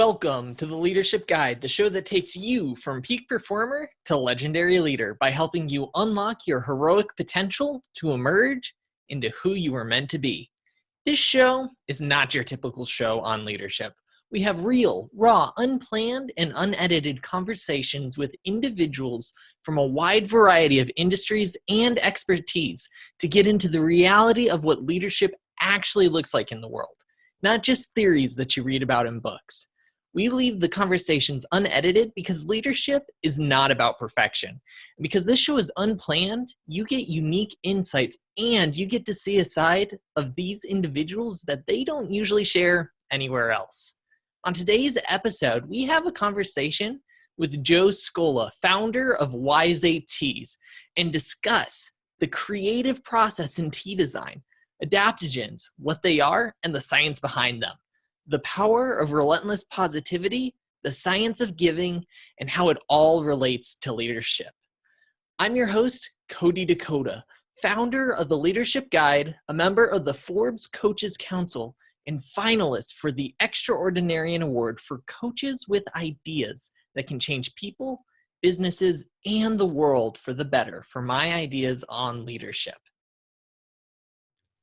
Welcome to the Leadership Guide, the show that takes you from peak performer to legendary leader by helping you unlock your heroic potential to emerge into who you are meant to be. This show is not your typical show on leadership. We have real, raw, unplanned, and unedited conversations with individuals from a wide variety of industries and expertise to get into the reality of what leadership actually looks like in the world, not just theories that you read about in books. We leave the conversations unedited because leadership is not about perfection. And because this show is unplanned, you get unique insights and you get to see a side of these individuals that they don't usually share anywhere else. On today's episode, we have a conversation with Joe Scola, founder of Wise Ape Teas, and discuss the creative process in tea design, adaptogens, what they are, and the science behind them. The power of relentless positivity, the science of giving, and how it all relates to leadership. I'm your host, Cody Dakota, founder of the Leadership Guide, a member of the Forbes Coaches Council, and finalist for the Extraordinarian Award for coaches with ideas that can change people, businesses, and the world for the better for my ideas on leadership.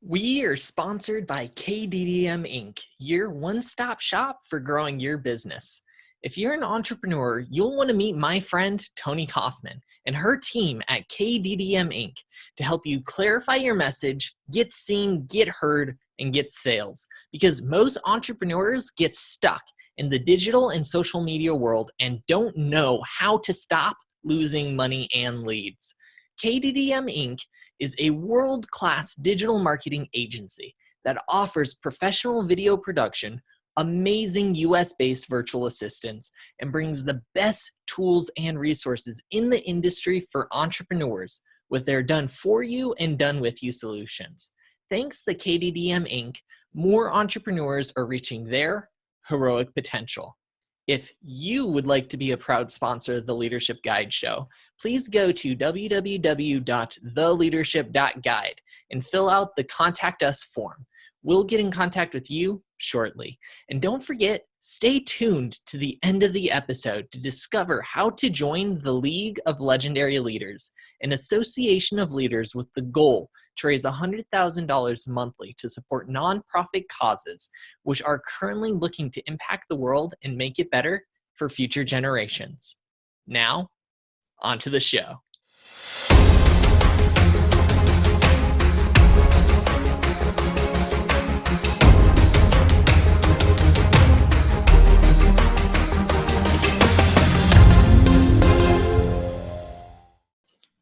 We are sponsored by KDDM Inc., your one-stop shop for growing your business. If you're an entrepreneur, you'll want to meet my friend Tony Kaufman and her team at KDDM Inc. to help you clarify your message, get seen, get heard, and get sales. Because most entrepreneurs get stuck in the digital and social media world and don't know how to stop losing money and leads. KDDM Inc. is a world-class digital marketing agency that offers professional video production, amazing US-based virtual assistants, and brings the best tools and resources in the industry for entrepreneurs with their done for you and done with you solutions. Thanks to KDDM Inc., more entrepreneurs are reaching their heroic potential. If you would like to be a proud sponsor of the Leadership Guide show, please go to www.theleadership.guide and fill out the Contact Us form. We'll get in contact with you shortly. And don't forget, stay tuned to the end of the episode to discover how to join the League of Legendary Leaders, an association of leaders with the goal to raise $100,000 monthly to support nonprofit causes, which are currently looking to impact the world and make it better for future generations. Now, on to the show.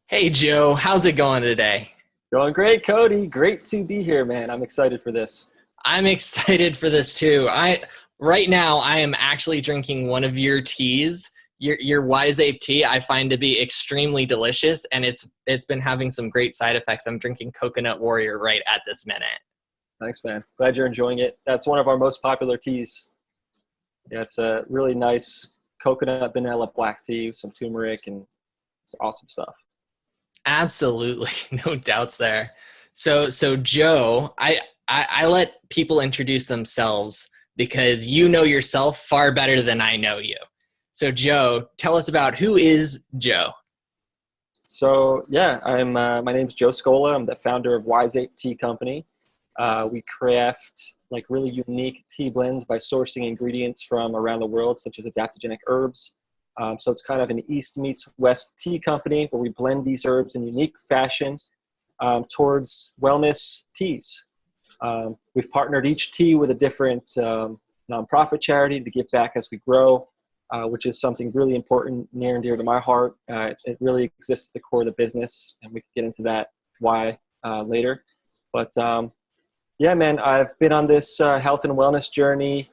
Hey, Joe, how's it going today? Going great, Cody. Great to be here, man. I'm excited for this. I'm excited for this too. Right now I am actually drinking one of your teas, your Wise Ape Tea. I find to be extremely delicious, and it's been having some great side effects. I'm drinking Coconut Warrior right at this minute. Thanks, man. Glad you're enjoying it. That's one of our most popular teas. Yeah, it's a really nice coconut vanilla black tea with some turmeric, and it's awesome stuff. Absolutely, no doubts there. So Joe, I let people introduce themselves because you know yourself far better than I know you. So Joe, tell us about who is Joe. So yeah, my name's Joe Scola. I'm the founder of Wise Ape Tea Company. We craft like really unique tea blends by sourcing ingredients from around the world, such as adaptogenic herbs. So it's kind of an East meets West tea company where we blend these herbs in unique fashion towards wellness teas. We've partnered each tea with a different nonprofit charity to give back as we grow, which is something really important, near and dear to my heart. It really exists at the core of the business, and we can get into that why later. But yeah, man, I've been on this health and wellness journey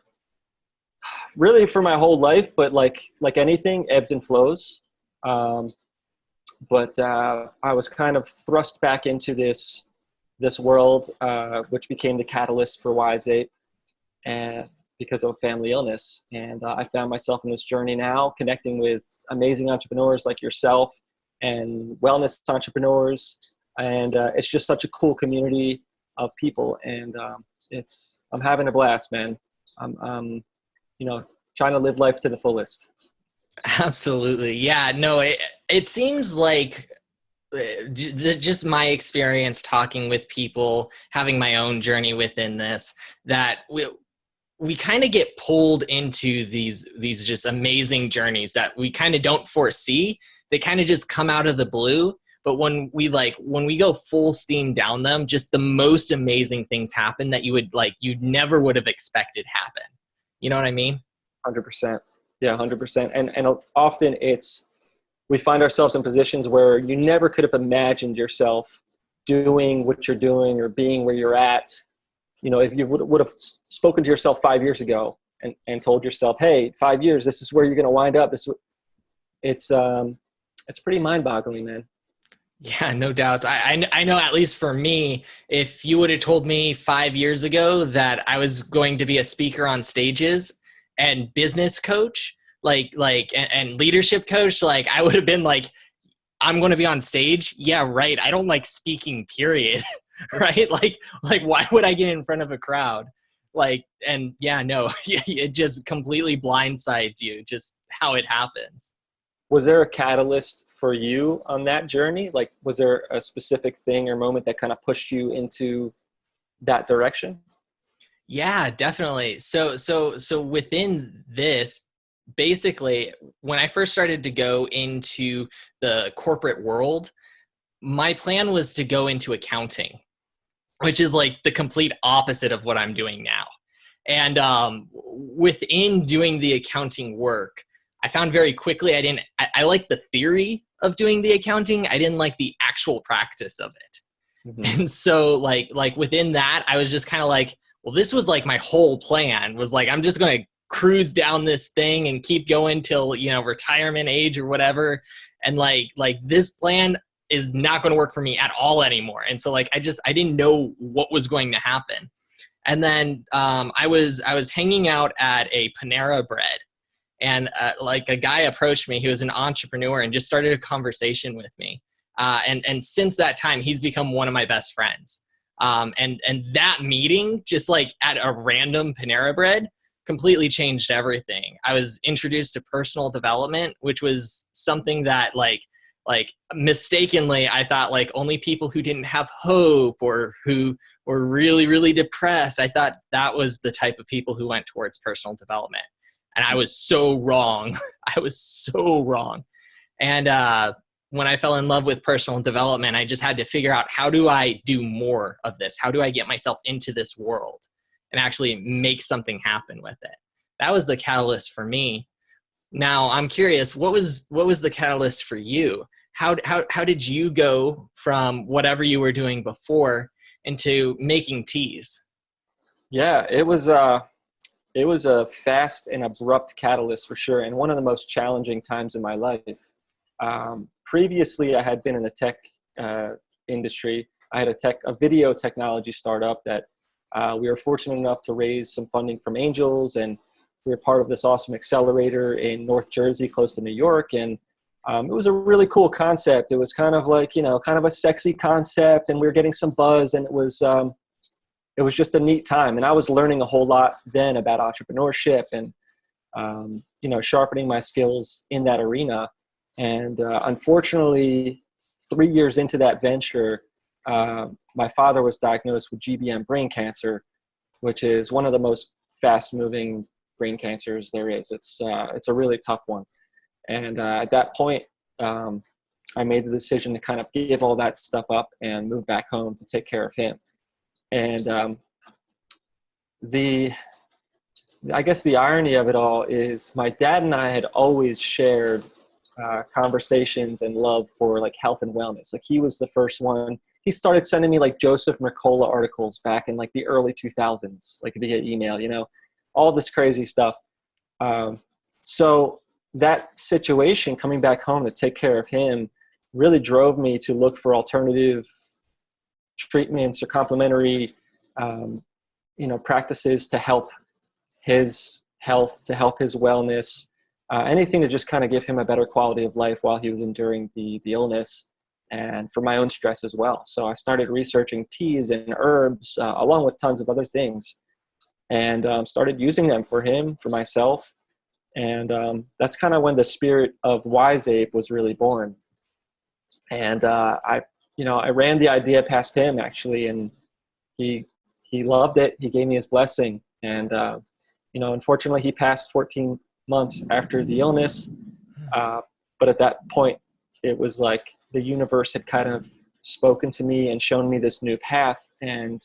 really for my whole life, but like anything, ebbs and flows. But I was kind of thrust back into this world, which became the catalyst for Wise Ape, and because of family illness. And I found myself in this journey now, connecting with amazing entrepreneurs like yourself and wellness entrepreneurs. And it's just such a cool community of people. And I'm having a blast, man. trying to live life to the fullest. Absolutely. Yeah, no, it seems like just my experience talking with people, having my own journey within this, that we kind of get pulled into these just amazing journeys that we kind of don't foresee. They kind of just come out of the blue. But when we go full steam down them, just the most amazing things happen that you never would have expected happen. You know what I mean? 100%. Yeah, 100%. And often we find ourselves in positions where you never could have imagined yourself doing what you're doing or being where you're at. You know, if you would have spoken to yourself 5 years ago and told yourself, hey, 5 years, this is where you're going to wind up. It's pretty mind-boggling, man. Yeah, no doubt. I know, at least for me, if you would have told me 5 years ago that I was going to be a speaker on stages and business coach, and leadership coach, like I would have been like, I'm going to be on stage. Yeah, right. I don't like speaking, period. Right? Like why would I get in front of a crowd? And yeah, no, it just completely blindsides you, just how it happens. Was there a catalyst for you on that journey? Like, was there a specific thing or moment that kind of pushed you into that direction? Yeah, definitely. So within this, basically, when I first started to go into the corporate world, my plan was to go into accounting, which is like the complete opposite of what I'm doing now. And within doing the accounting work, I found very quickly I like the theory of doing the accounting. I didn't like the actual practice of it. Mm-hmm. And so like within that, I was just kind of like, well, this was like my whole plan was like, I'm just going to cruise down this thing and keep going till, retirement age or whatever. And like this plan is not going to work for me at all anymore. And so like, I didn't know what was going to happen. And then I was hanging out at a Panera Bread, and like a guy approached me. He was an entrepreneur and just started a conversation with me. And since that time, he's become one of my best friends. And that meeting, just like at a random Panera Bread, completely changed everything. I was introduced to personal development, which was something that like mistakenly I thought like only people who didn't have hope or who were really, really depressed, I thought that was the type of people who went towards personal development. And I was so wrong. I was so wrong. And when I fell in love with personal development, I just had to figure out, how do I do more of this? How do I get myself into this world and actually make something happen with it? That was the catalyst for me. Now I'm curious, what was the catalyst for you? How did you go from whatever you were doing before into making teas? Yeah, it was a fast and abrupt catalyst for sure, and one of the most challenging times in my life. Previously, I had been in the tech industry. I had a video technology startup that we were fortunate enough to raise some funding from angels, and we were part of this awesome accelerator in North Jersey, close to New York. And it was a really cool concept. It was kind of like, kind of a sexy concept, and we were getting some buzz, and it was just a neat time. And I was learning a whole lot then about entrepreneurship and, sharpening my skills in that arena. And unfortunately, 3 years into that venture, my father was diagnosed with GBM brain cancer, which is one of the most fast-moving brain cancers there is. It's a really tough one. And at that point, I made the decision to kind of give all that stuff up and move back home to take care of him. And I guess the irony of it all is my dad and I had always shared conversations and love for like health and wellness. Like he was the first one. He started sending me like Joseph Mercola articles back in like the early 2000s, like via email, all this crazy stuff. So that situation, coming back home to take care of him, really drove me to look for alternative treatments or complementary, practices to help his health, to help his wellness, anything to just kind of give him a better quality of life while he was enduring the illness, and for my own stress as well. So I started researching teas and herbs, along with tons of other things, and started using them for him, for myself. And that's kind of when the spirit of Wise Ape was really born. And I ran the idea past him actually, and he loved it. He gave me his blessing, and unfortunately, he passed 14 months after the illness. But at that point, it was like the universe had kind of spoken to me and shown me this new path, and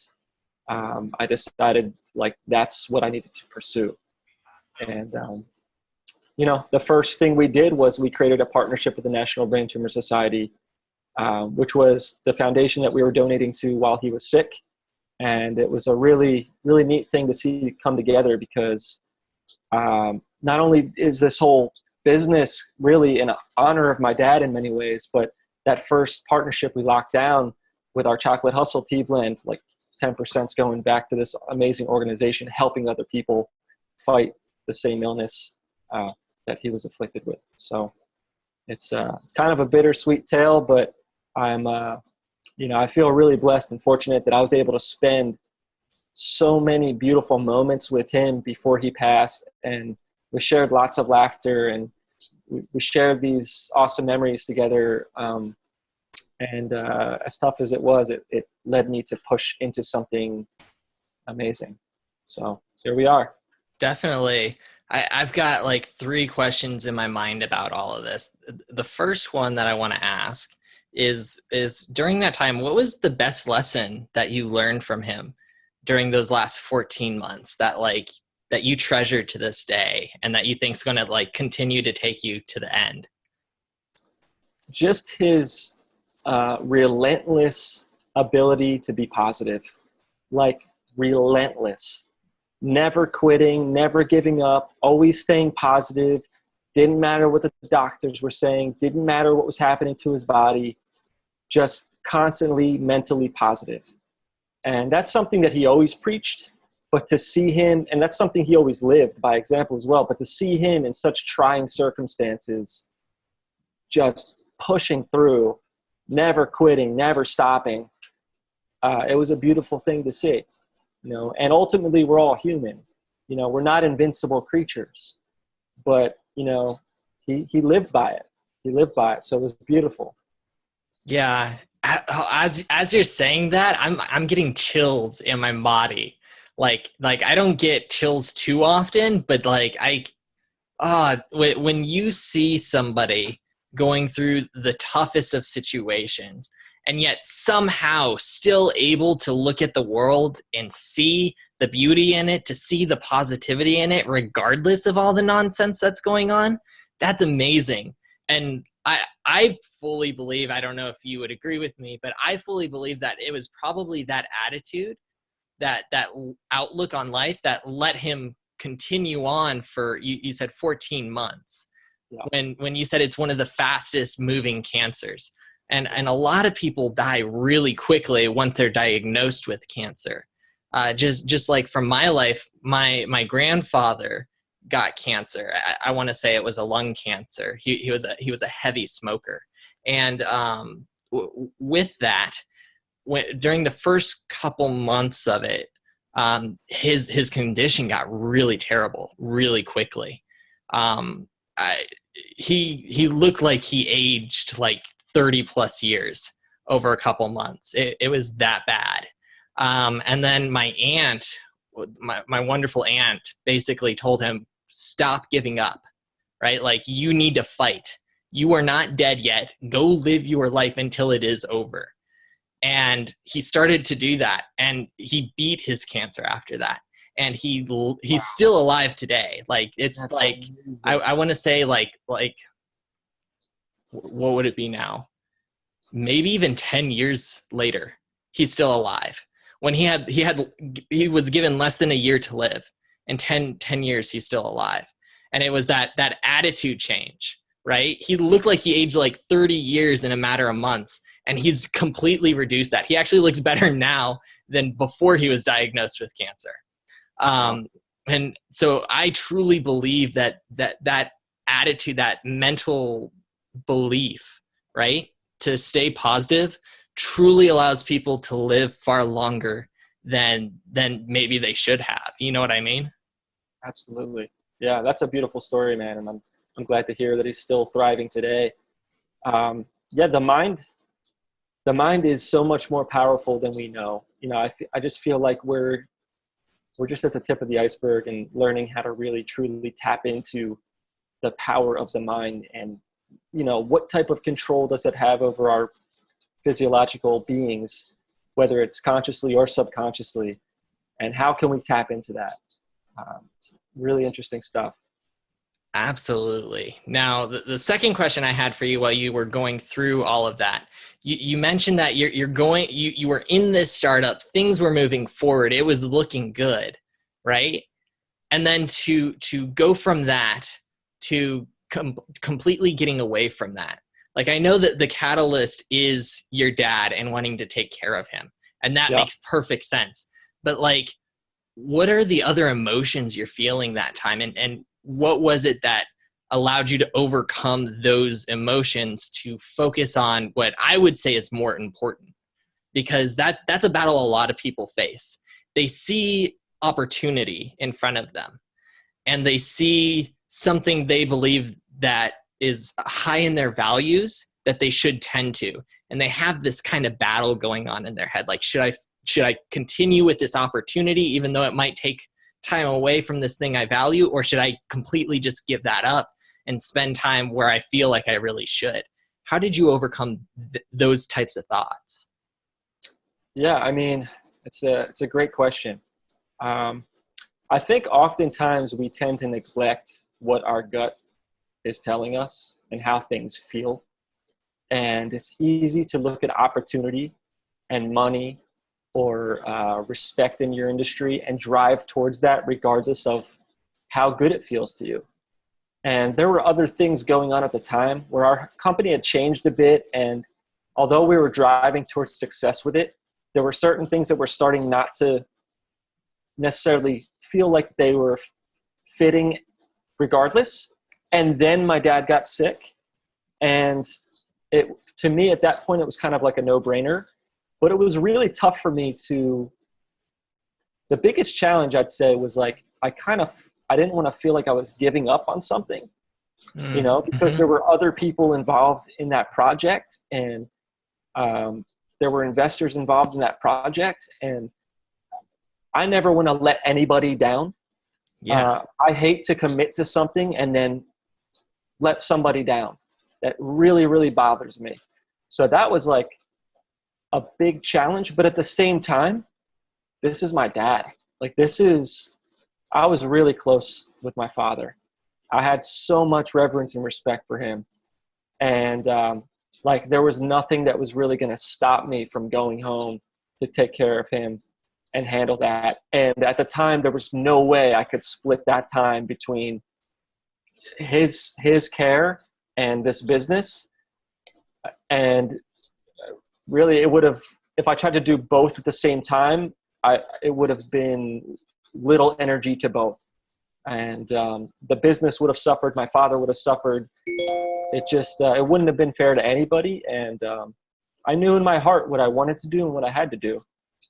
I decided like that's what I needed to pursue. And the first thing we did was we created a partnership with the National Brain Tumor Society, which was the foundation that we were donating to while he was sick. And it was a really, really neat thing to see come together, because not only is this whole business really in honor of my dad in many ways, but that first partnership we locked down with our Chocolate Hustle tea blend, like 10% is going back to this amazing organization helping other people fight the same illness that he was afflicted with. So it's kind of a bittersweet tale, but I'm I feel really blessed and fortunate that I was able to spend so many beautiful moments with him before he passed, and we shared lots of laughter, and we shared these awesome memories together. And as tough as it was, it led me to push into something amazing. So here we are. Definitely. I've got like 3 questions in my mind about all of this. The first one that I want to ask is during that time, what was the best lesson that you learned from him during those last 14 months that you treasure to this day and that you think is going to like continue to take you to the end? Just his relentless ability to be positive, like relentless, never quitting, never giving up, always staying positive. Didn't matter what the doctors were saying, didn't matter what was happening to his body, just constantly mentally positive. And that's something that he always preached, but to see him, and that's something he always lived by example as well, but to see him in such trying circumstances, just pushing through, never quitting, never stopping, it was a beautiful thing to see. And ultimately we're all human. We're not invincible creatures, but he lived by it. He lived by it. So it was beautiful. Yeah. As you're saying that, I'm getting chills in my body. Like I don't get chills too often, but when you see somebody going through the toughest of situations and yet somehow still able to look at the world and see the beauty in it, to see the positivity in it, regardless of all the nonsense that's going on, that's amazing. And I fully believe, I don't know if you would agree with me, but I fully believe that it was probably that attitude, that outlook on life that let him continue on for, you said 14 months. Yeah. When you said it's one of the fastest moving cancers. And a lot of people die really quickly once they're diagnosed with cancer. Just like from my life, my grandfather got cancer. I want to say it was a lung cancer. He was a heavy smoker. And with that, during the first couple months of it, his condition got really terrible really quickly. He looked like he aged like 30 plus years over a couple months. It was that bad. And then my aunt, my wonderful aunt, basically told him, stop giving up, right? Like, you need to fight. You are not dead yet. Go live your life until it is over. And he started to do that, and he beat his cancer after that. And he's still alive today. Like, it's that's like, I want to say like, what would it be now? Maybe even 10 years later, he's still alive. When he was given less than a year to live. In 10 years, he's still alive. And it was that attitude change, right? He looked like he aged like 30 years in a matter of months, and he's completely reduced that. He actually looks better now than before he was diagnosed with cancer. And so I truly believe that attitude, that mental belief, right, to stay positive, truly allows people to live far longer than maybe they should have. You know what I mean? Absolutely. Yeah, that's a beautiful story, man. And I'm glad to hear that he's still thriving today. Yeah, the mind is so much more powerful than we know. I just feel like we're just at the tip of the iceberg and learning how to really truly tap into the power of the mind, and what type of control does it have over our physiological beings, whether it's consciously or subconsciously, and how can we tap into that? It's really interesting stuff. Absolutely. Now, the second question I had for you while you were going through all of that, you mentioned that you were in this startup, things were moving forward, it was looking good, right? And then to go from that to completely getting away from that. Like, I know that the catalyst is your dad and wanting to take care of him, and that Yeah. makes perfect sense. But like, what are the other emotions you're feeling that time? And what was it that allowed you to overcome those emotions to focus on what I would say is more important? Because that's a battle a lot of people face. They see opportunity in front of them, and they see something they believe that is high in their values that they should tend to. And they have this kind of battle going on in their head. Like, should I continue with this opportunity, even though it might take time away from this thing I value, or should I completely just give that up and spend time where I feel like I really should? How did you overcome those types of thoughts? Yeah, I mean, it's a great question. I think oftentimes we tend to neglect what our gut is telling us and how things feel. And it's easy to look at opportunity and money or respect in your industry and drive towards that regardless of how good it feels to you. And there were other things going on at the time where our company had changed a bit, and although we were driving towards success with it, there were certain things that were starting not to necessarily feel like they were fitting regardless. And then my dad got sick, and to me at that point it was kind of like a no-brainer. But it was really tough for me the biggest challenge I'd say was like, I didn't want to feel like I was giving up on something, because there were other people involved in that project, and there were investors involved in that project, and I never want to let anybody down. Yeah. I hate to commit to something and then let somebody down. That really, really bothers me. So that was like a big challenge, but at the same time, this is my dad. Like, I was really close with my father. I had so much reverence and respect for him. And like, there was nothing that was really going to stop me from going home to take care of him and handle that. And at the time, there was no way I could split that time between his care and this business. And really, it would have, if I tried to do both at the same time, it would have been little energy to both. And the business would have suffered. My father would have suffered. It wouldn't have been fair to anybody. And I knew in my heart what I wanted to do and what I had to do.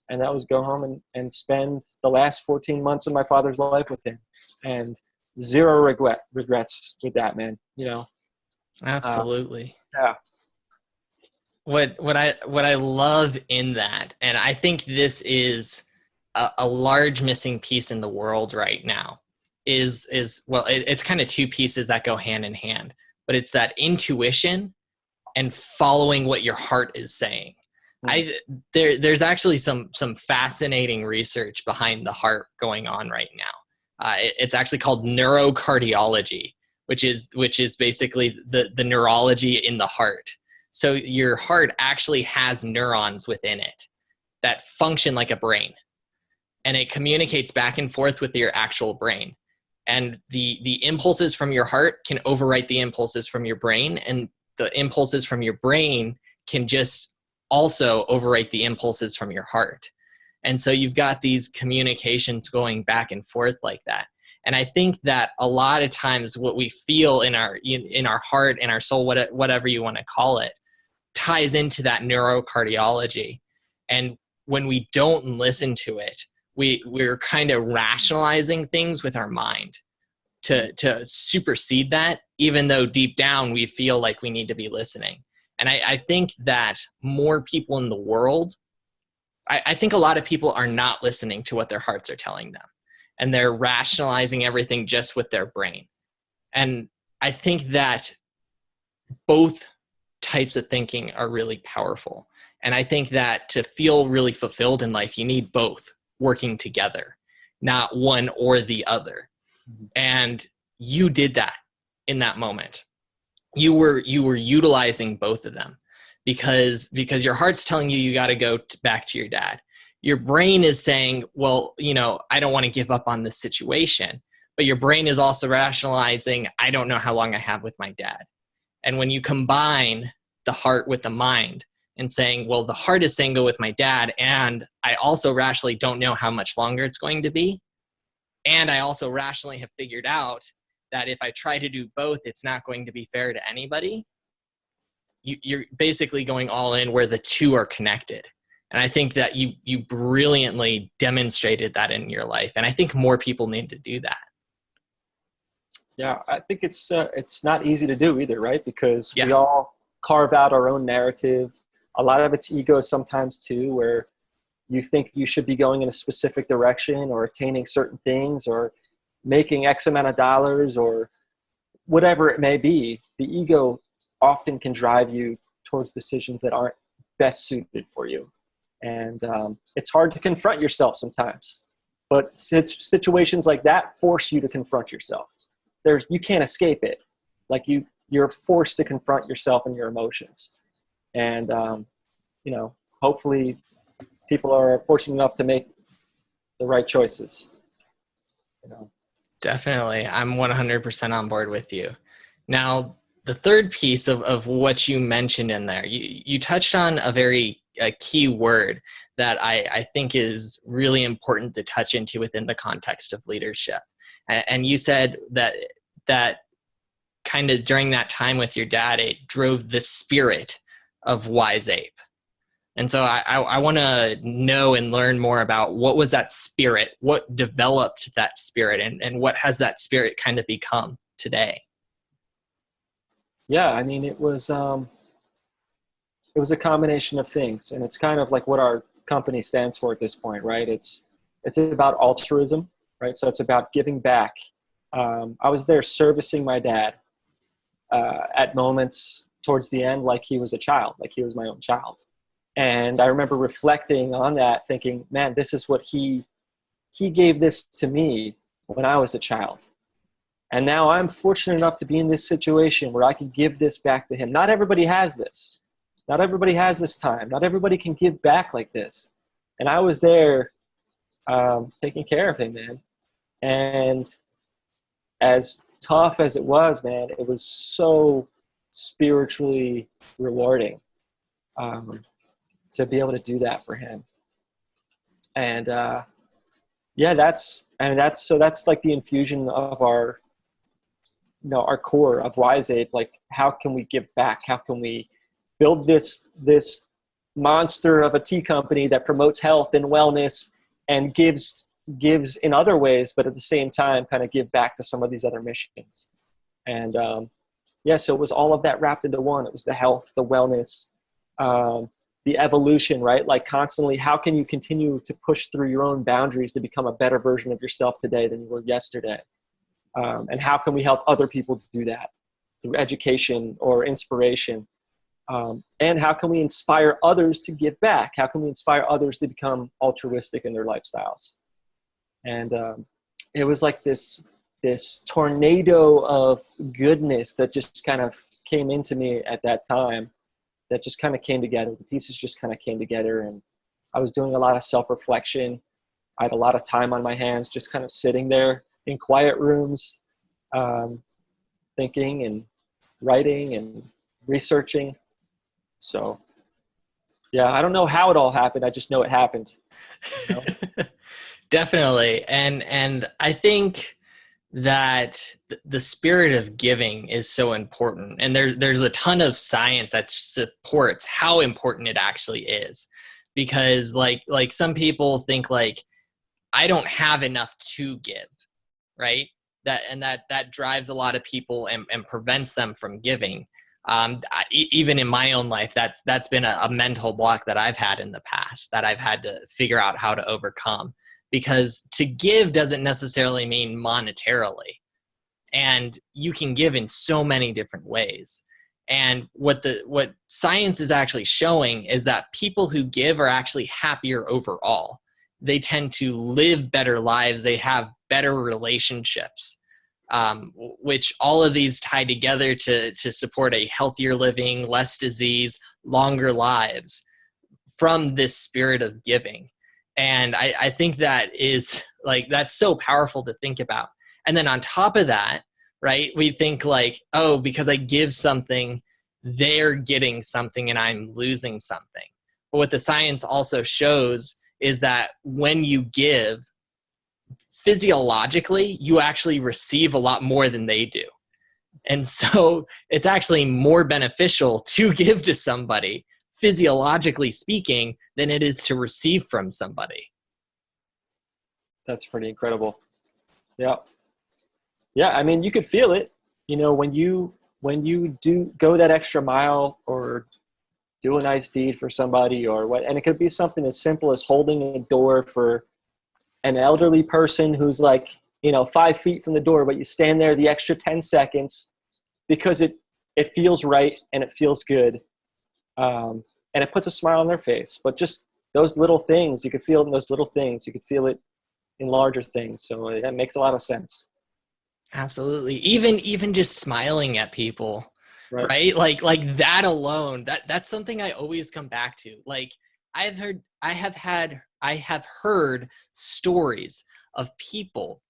And that was go home and spend the last 14 months of my father's life with him. And zero regrets with that, man. Absolutely. Yeah. What I love in that, and I think this is a large missing piece in the world right now, is well, it's kind of two pieces that go hand in hand, but it's that intuition and following what your heart is saying. There's actually some fascinating research behind the heart going on right now. It's actually called neurocardiology, which is basically the neurology in the heart. So your heart actually has neurons within it that function like a brain, and it communicates back and forth with your actual brain. And the impulses from your heart can overwrite the impulses from your brain, and the impulses from your brain can just also overwrite the impulses from your heart. And so you've got these communications going back and forth like that. And I think that a lot of times what we feel in our heart, in our soul, whatever you want to call it, ties into that neurocardiology. And when we don't listen to it, we're kind of rationalizing things with our mind. to supersede that, even though deep down we feel like we need to be listening. And I think that more people in the world, I think a lot of people are not listening to what their hearts are telling them, and they're rationalizing everything just with their brain. And I think that both types of thinking are really powerful. And I think that to feel really fulfilled in life, you need both working together, not one or the other. And you did that in that moment. You were utilizing both of them because your heart's telling you got to go back to your dad. Your brain is saying, well, I don't want to give up on this situation. But your brain is also rationalizing, I don't know how long I have with my dad. And when you combine the heart with the mind and saying, well, the heart is saying go with my dad, and I also rationally don't know how much longer it's going to be. And I also rationally have figured out that if I try to do both, it's not going to be fair to anybody. You're basically going all in where the two are connected. And I think that you brilliantly demonstrated that in your life. And I think more people need to do that. Yeah, I think it's not easy to do either, right? Because Yeah. we all carve out our own narrative. A lot of it's ego sometimes too, where you think you should be going in a specific direction or attaining certain things or making X amount of dollars or whatever it may be. The ego often can drive you towards decisions that aren't best suited for you. And it's hard to confront yourself sometimes. But situations like that force you to confront yourself. You can't escape it. Like you're forced to confront yourself and your emotions. And, hopefully people are fortunate enough to make the right choices. Definitely. I'm 100% on board with you. Now, the third piece of what you mentioned in there, you touched on a key word that I think is really important to touch into within the context of leadership. And you said that kind of during that time with your dad, it drove the spirit of Wise Ape. And so I want to know and learn more about what was that spirit, what developed that spirit, and what has that spirit kind of become today? Yeah, I mean, it was a combination of things, and it's kind of like what our company stands for at this point, right? It's about altruism, right? So it's about giving back. I was there servicing my dad at moments towards the end, like he was a child, like he was my own child. And I remember reflecting on that, thinking, man, this is what he gave this to me when I was a child. And now I'm fortunate enough to be in this situation where I can give this back to him. Not everybody has this. Not everybody has this time. Not everybody can give back like this. And I was there taking care of him, man. And as tough as it was, man, it was so spiritually rewarding to be able to do that for him. And that's like the infusion of our core of Wise Ape. Like, how can we give back? How can we build this monster of a tea company that promotes health and wellness and gives in other ways, but at the same time kind of give back to some of these other missions? And so it was all of that wrapped into one. It was the health, the wellness, the evolution, right? Like constantly, how can you continue to push through your own boundaries to become a better version of yourself today than you were yesterday? And how can we help other people do that through education or inspiration? And how can we inspire others to give back? How can we inspire others to become altruistic in their lifestyles? And it was like this tornado of goodness that just kind of came into me at that time, that just kind of came together. The pieces just kind of came together, and I was doing a lot of self-reflection. I had a lot of time on my hands, just kind of sitting there in quiet rooms, thinking and writing and researching. So, yeah, I don't know how it all happened. I just know it happened. Definitely. And I think that the spirit of giving is so important. And there's a ton of science that supports how important it actually is. Because like some people think like, I don't have enough to give, right? that drives a lot of people and prevents them from giving. Even in my own life, that's been a mental block that I've had in the past that I've had to figure out how to overcome, because to give doesn't necessarily mean monetarily, and you can give in so many different ways. And what science is actually showing is that people who give are actually happier overall. They tend to live better lives. They have better relationships, which all of these tie together to support a healthier living, less disease, longer lives from this spirit of giving. And I think that is like, that's so powerful to think about. And then on top of that, right, we think like, oh, because I give something, they're getting something and I'm losing something. But what the science also shows is that when you give, physiologically, you actually receive a lot more than they do. And so it's actually more beneficial to give to somebody, physiologically speaking, than it is to receive from somebody. That's pretty incredible. Yeah. Yeah, I mean, you could feel it, you know, when you do go that extra mile or do a nice deed for somebody or what, and it could be something as simple as holding a door for an elderly person who's like, you know, 5 feet from the door, but you stand there the extra 10 seconds because it feels right and it feels good. And it puts a smile on their face. But just those little things, you could feel it in those little things. You could feel it in larger things. So that makes a lot of sense. Absolutely. Even just smiling at people, right? Like that alone, that's something I always come back to. Like I have heard stories of people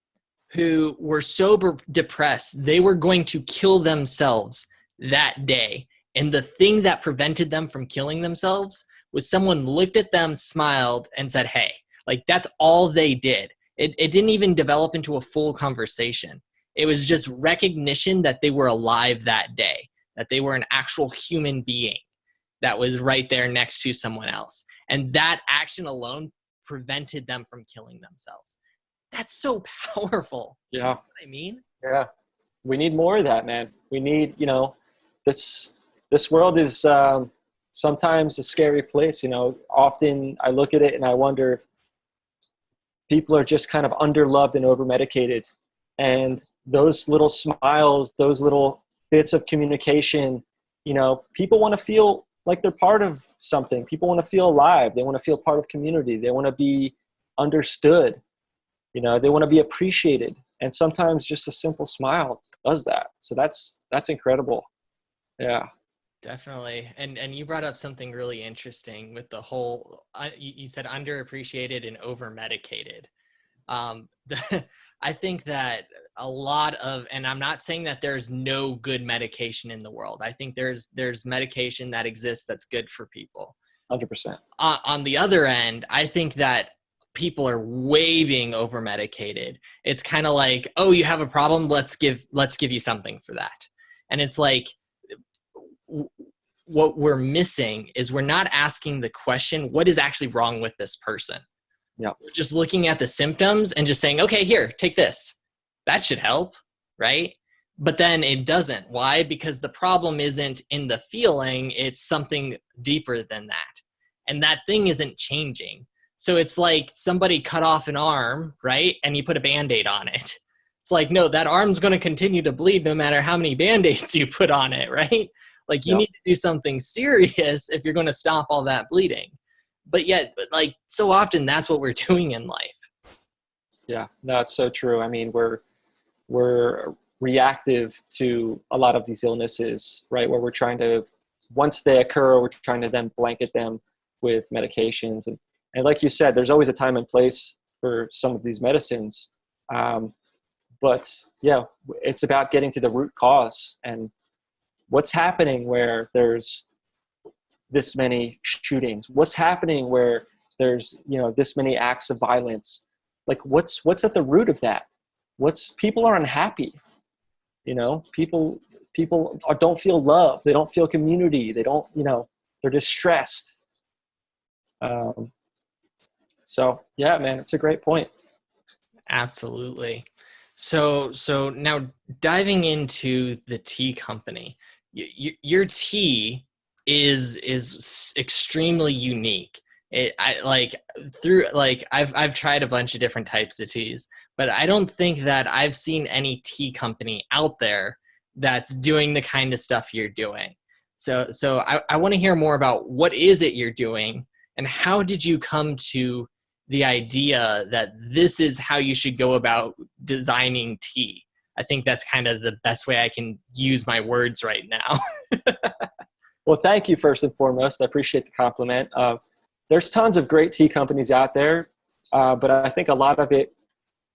who were so depressed, they were going to kill themselves that day. And the thing that prevented them from killing themselves was someone looked at them, smiled, and said, hey, like that's all they did. It didn't even develop into a full conversation. It was just recognition that they were alive that day, that they were an actual human being that was right there next to someone else. And that action alone prevented them from killing themselves. That's so powerful. Yeah. You know what I mean? Yeah. We need more of that, man. We need, you know, this world is sometimes a scary place. You know, often I look at it and I wonder if people are just kind of underloved and over-medicated. And those little smiles, those little bits of communication, you know, people want to feel like they're part of something. People want to feel alive. They want to feel part of community. They want to be understood. You know, they want to be appreciated. And sometimes just a simple smile does that. So that's incredible. Yeah. Definitely. And you brought up something really interesting with the whole, you said underappreciated and over-medicated. I think that a lot of, and I'm not saying that there's no good medication in the world. I think there's medication that exists that's good for people. 100%. On the other end, I think that people are way being over-medicated. It's kind of like, oh, you have a problem, let's give you something for that. And it's like, what we're missing is we're not asking the question, what is actually wrong with this person? Yeah. We're just looking at the symptoms and just saying, okay, here, take this. That should help, right? But then it doesn't. Why? Because the problem isn't in the feeling, it's something deeper than that. And that thing isn't changing. So it's like somebody cut off an arm, right? And you put a Band-Aid on it. It's like, no, that arm's going to continue to bleed no matter how many Band-Aids you put on it, right? Like you need to do something serious if you're going to stop all that bleeding. But yet, like so often that's what we're doing in life. Yeah, no, it's so true. I mean, we're reactive to a lot of these illnesses, right? Where we're trying to, once they occur, we're trying to then blanket them with medications. And like you said, there's always a time and place for some of these medicines. But yeah, it's about getting to the root cause and what's happening where there's this many shootings, what's happening where there's, you know, this many acts of violence. Like what's at the root of that? People are unhappy, you know, people don't feel love. They don't feel community. They don't, you know, they're distressed. So yeah, man, it's a great point. Absolutely. So now diving into the tea company, your tea is extremely unique. I like through like I've tried a bunch of different types of teas, but I don't think that I've seen any tea company out there that's doing the kind of stuff you're doing. So I want to hear more about what is it you're doing and how did you come to the idea that this is how you should go about designing tea. I think that's kind of the best way I can use my words right now. Well, thank you first and foremost. I appreciate the compliment. There's tons of great tea companies out there, but I think a lot of it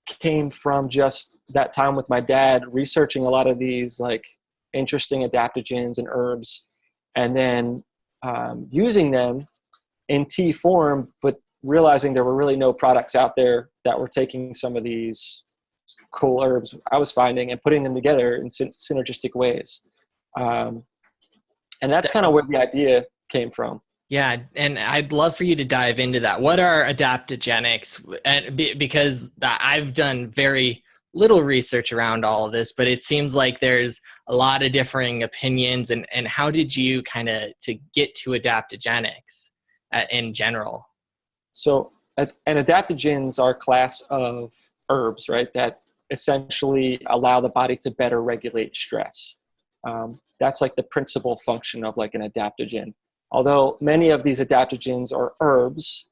came from just that time with my dad researching a lot of these like interesting adaptogens and herbs, and then using them in tea form, but realizing there were really no products out there that were taking some of these cool herbs I was finding and putting them together in synergistic ways. And that's kind of where the idea came from. Yeah, and I'd love for you to dive into that. What are adaptogenics? And because I've done very little research around all of this, but it seems like there's a lot of differing opinions. And how did you kind of to get to adaptogenics in general? So, and adaptogens are a class of herbs, right, that essentially allow the body to better regulate stress. That's like the principal function of like an adaptogen. Although many of these adaptogens or herbs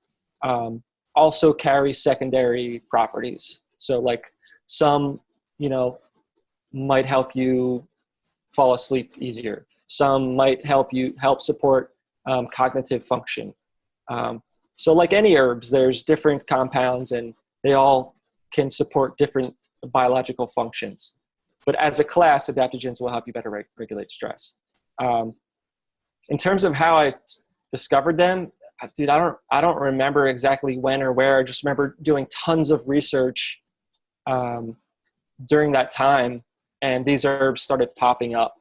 also carry secondary properties. So like some, might help you fall asleep easier. Some might help support cognitive function. So like any herbs, there's different compounds and they all can support different biological functions. But as a class, adaptogens will help you better regulate stress. In terms of how I discovered them, dude, I don't remember exactly when or where. I just remember doing tons of research during that time, and these herbs started popping up.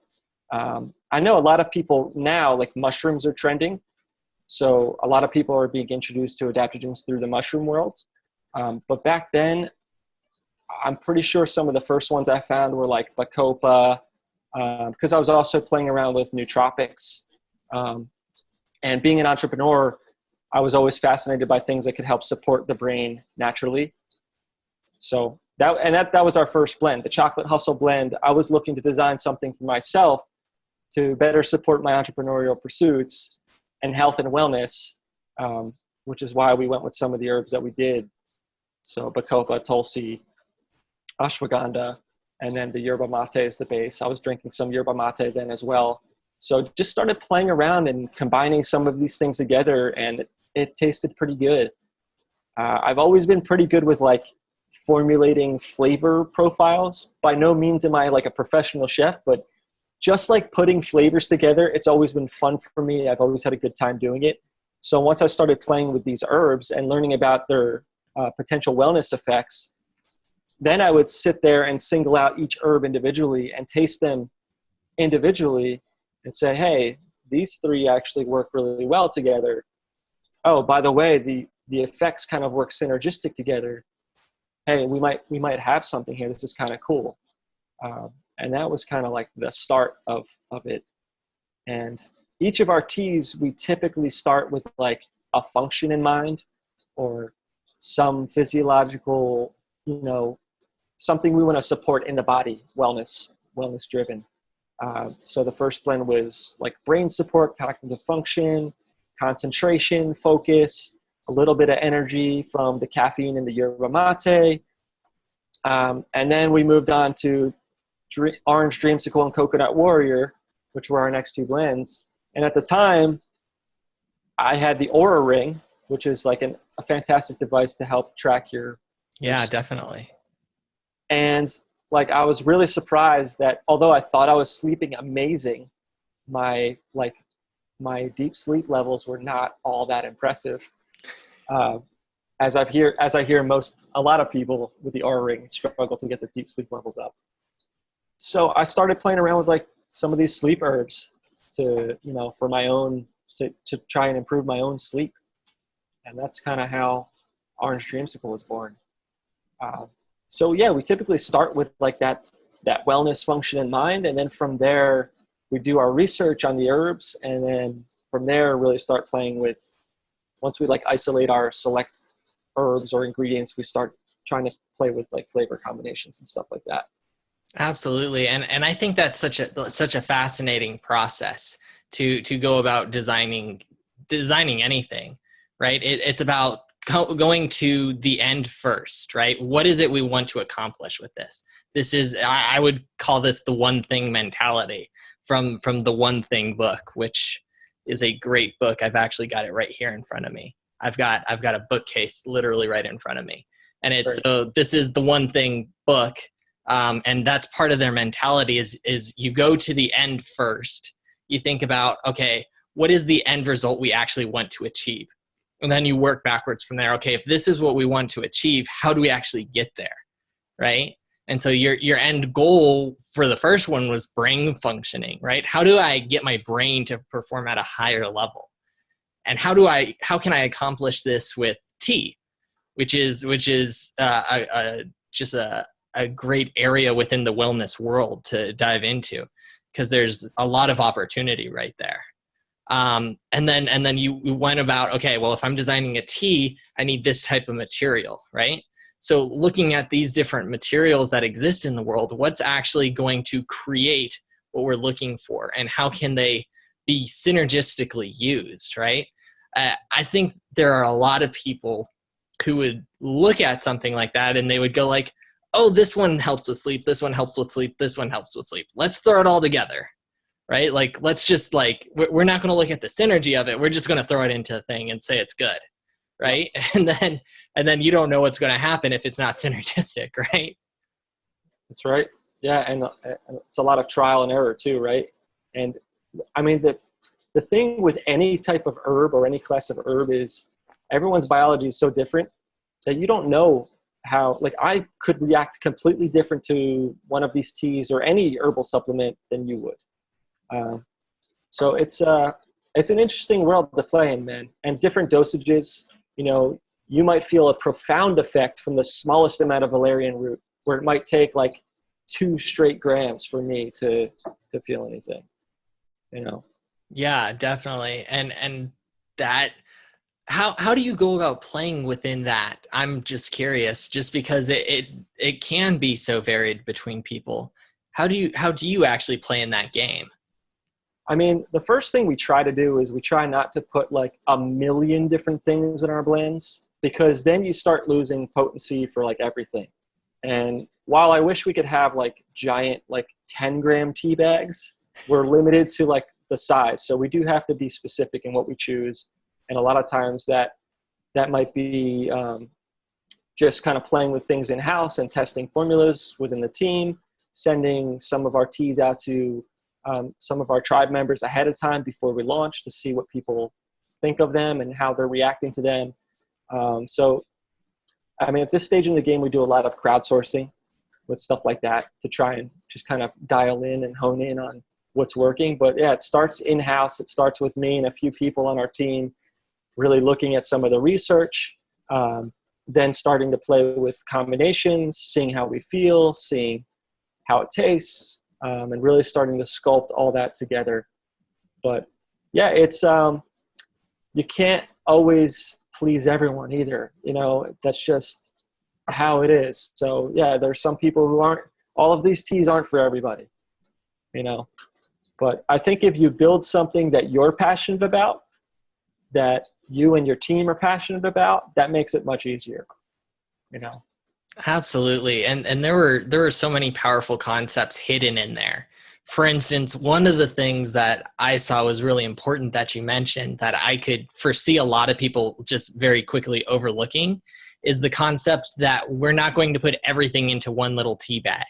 I know a lot of people now, like mushrooms are trending. So a lot of people are being introduced to adaptogens through the mushroom world. But back then, I'm pretty sure some of the first ones I found were like bacopa, because I was also playing around with nootropics. And being an entrepreneur, I was always fascinated by things that could help support the brain naturally. So that was our first blend, the Chocolate Hustle blend. I was looking to design something for myself to better support my entrepreneurial pursuits and health and wellness, which is why we went with some of the herbs that we did. So bacopa, tulsi, ashwagandha, and then the yerba mate is the base. I was drinking some yerba mate then as well. So just started playing around and combining some of these things together, and it tasted pretty good. I've always been pretty good with like formulating flavor profiles. By no means am I like a professional chef, but just like putting flavors together, it's always been fun for me. I've always had a good time doing it. So once I started playing with these herbs and learning about their potential wellness effects, then I would sit there and single out each herb individually and taste them individually and say, hey, these three actually work really well together. Oh, by the way, the effects kind of work synergistic together. Hey, we might have something here. This is kind of cool. And that was kind of like the start of it. And each of our teas, we typically start with like a function in mind or some physiological, something we want to support in the body, wellness driven. So the first blend was like brain support, cognitive function, concentration, focus, a little bit of energy from the caffeine in the yerba mate. And then we moved on to Orange Dreamsicle and Coconut Warrior, which were our next two blends. And at the time, I had the Aura Ring, which is like a fantastic device to help track your Definitely. And like I was really surprised that although I thought I was sleeping amazing, my deep sleep levels were not all that impressive. As I hear a lot of people with the Aura Ring struggle to get their deep sleep levels up. So I started playing around with like some of these sleep herbs to, for my own, to try and improve my own sleep. And that's kind of how Orange Dreamsicle was born. So yeah, we typically start with like that wellness function in mind, and then from there we do our research on the herbs, and then from there really start playing with, once we like isolate our select herbs or ingredients, we start trying to play with like flavor combinations and stuff like that. Absolutely. And I think that's such a fascinating process to go about designing anything, right? It's about going to the end first, right? What is it we want to accomplish with this? This is, I would call this the one thing mentality from the One Thing book, which is a great book. I've actually got it right here in front of me. I've got a bookcase literally right in front of me. And it's, so this is the One Thing book. And that's part of their mentality is you go to the end first. You think about, okay, what is the end result we actually want to achieve? And then you work backwards from there. Okay, if this is what we want to achieve, how do we actually get there? Right? And so your end goal for the first one was brain functioning, right? How do I get my brain to perform at a higher level? And how can I accomplish this with tea, which is just a great area within the wellness world to dive into, because there's a lot of opportunity right there. And then you went about, okay, well, if I'm designing a tea, I need this type of material, right? So looking at these different materials that exist in the world, what's actually going to create what we're looking for, and how can they be synergistically used, right? I think there are a lot of people who would look at something like that and they would go like, oh, this one helps with sleep, this one helps with sleep, this one helps with sleep. Let's throw it all together, right? Like, let's just like, we're not going to look at the synergy of it. We're just going to throw it into a thing and say it's good, right? And then you don't know what's going to happen if it's not synergistic, right? That's right. Yeah, and it's a lot of trial and error too, right? And I mean, the thing with any type of herb or any class of herb is everyone's biology is so different that you don't know how, like, I could react completely different to one of these teas or any herbal supplement than you would. So it's an interesting world to play in, man. And different dosages, you know, you might feel a profound effect from the smallest amount of valerian root, where it might take like 2 straight grams for me to feel anything, you know? Yeah, definitely. And that, how do you go about playing within that? I'm just curious, just because it can be so varied between people. How do you actually play in that game? I mean, the first thing we try to do is we try not to put like a million different things in our blends, because then you start losing potency for like everything. And while I wish we could have like giant, like 10-gram tea bags, we're limited to like the size. So we do have to be specific in what we choose. And a lot of times that might be just kind of playing with things in-house and testing formulas within the team, sending some of our teas out to some of our tribe members ahead of time before we launch to see what people think of them and how they're reacting to them. So, I mean, at this stage in the game, we do a lot of crowdsourcing with stuff like that to try and just kind of dial in and hone in on what's working. But yeah, it starts in-house. It starts with me and a few people on our team really looking at some of the research, then starting to play with combinations, seeing how we feel, seeing how it tastes, and really starting to sculpt all that together. But yeah, it's you can't always please everyone either. You know, that's just how it is. So yeah, there's some people who aren't, all of these teas aren't for everybody, you know. But I think if you build something that you're passionate about, that you and your team are passionate about, that makes it much easier, you know. Absolutely. And there were so many powerful concepts hidden in there. For instance, one of the things that I saw was really important that you mentioned that I could foresee a lot of people just very quickly overlooking is the concept that we're not going to put everything into one little tea bag,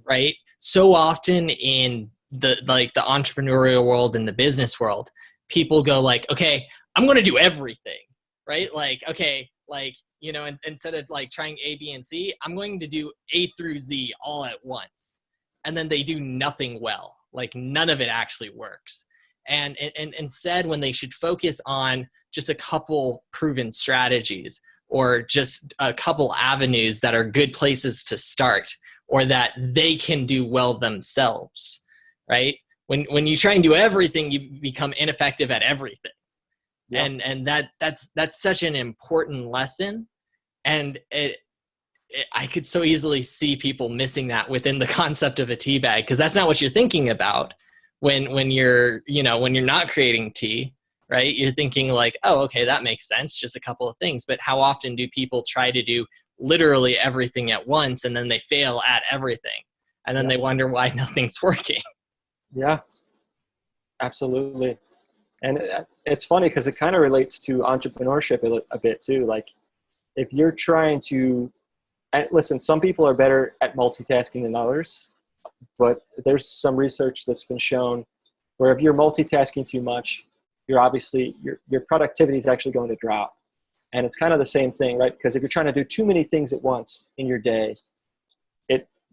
right? So often in the entrepreneurial world and the business world, people go like, okay, I'm going to do everything, right? Like, okay, like, you know, instead of like trying A, B, and C, I'm going to do A through Z all at once. And then they do nothing well. Like none of it actually works. And instead, when they should focus on just a couple proven strategies, or just a couple avenues that are good places to start or that they can do well themselves, right? When you try and do everything, you become ineffective at everything. Yep. And that's such an important lesson. And I could so easily see people missing that within the concept of a tea bag, because that's not what you're thinking about when you're not creating tea, right? You're thinking like, oh, okay, that makes sense, just a couple of things. But how often do people try to do literally everything at once, and then they fail at everything, and then they wonder why nothing's working? Yeah, absolutely. And it's funny because it kind of relates to entrepreneurship a bit too. Like if you're trying to, and listen, some people are better at multitasking than others, but there's some research that's been shown where if you're multitasking too much, you're obviously, your productivity is actually going to drop. And it's kind of the same thing, right? Because if you're trying to do too many things at once in your day,